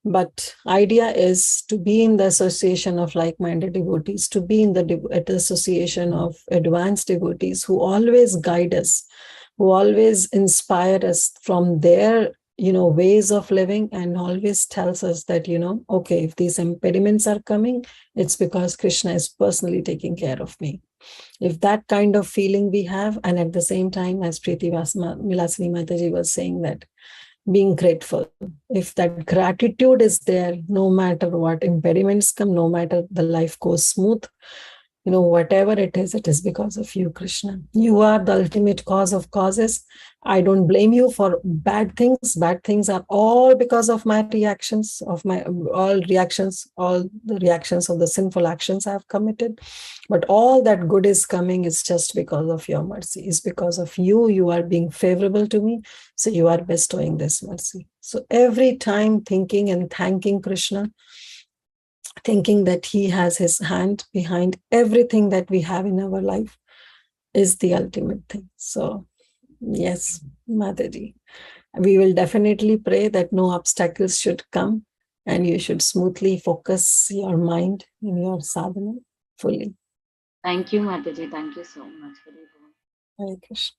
But idea is to be in the association of like-minded devotees, to be in the association of advanced devotees who always guide us, who always inspire us from their ways of living, and always tells us that, okay, if these impediments are coming, it's because Krishna is personally taking care of me. If that kind of feeling we have, and at the same time, as Preeti Vilasini Mataji was saying, that being grateful, if that gratitude is there, no matter what impediments come, no matter the life goes smooth, whatever it is because of you, Krishna. You are the ultimate cause of causes. I don't blame you for bad things. Bad things are all because of my reactions, all the reactions of the sinful actions I have committed. But all that good is coming is just because of your mercy. It's because of you. You are being favorable to me. So you are bestowing this mercy. So every time thinking and thanking Krishna, thinking that he has his hand behind everything that we have in our life, is the ultimate thing. So yes, Mataji, we will definitely pray that no obstacles should come. and you should smoothly focus your mind in your sadhana fully. Thank you, Mataji. Thank you so much. Hare Krishna.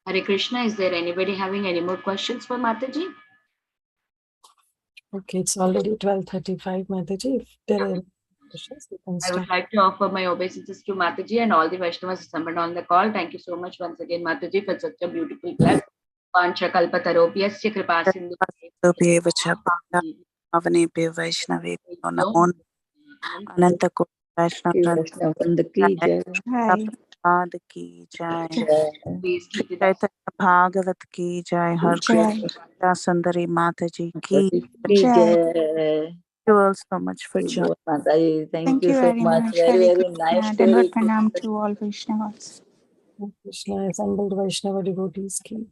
Hare Krishna. Is there anybody having any more questions for Mataji? Okay, it's already 12:35, Mataji. If there are questions, you can I start. would like to offer my obeisances to Mataji and all the Vaishnavas assembled on the call. Thank you so much once again, Mataji, for such a beautiful class. Vancha kalpataropyasya kripa sindhu पावनेभ्यो वैष्णवेभ्यो नमो अनंत कोटि वैष्णव वैष्णववृंद की जय। प्रभुपाद की जय, Please keep it up. चैतन्य भागवत की जय, हर कृष्ण सुंदरी माता जी की की जय। Thank you all so much for joining. Mataji, thank you so much. Very nice story. Pranam to all Vaishnavas. Krishna assembled Vaishnava devotees ki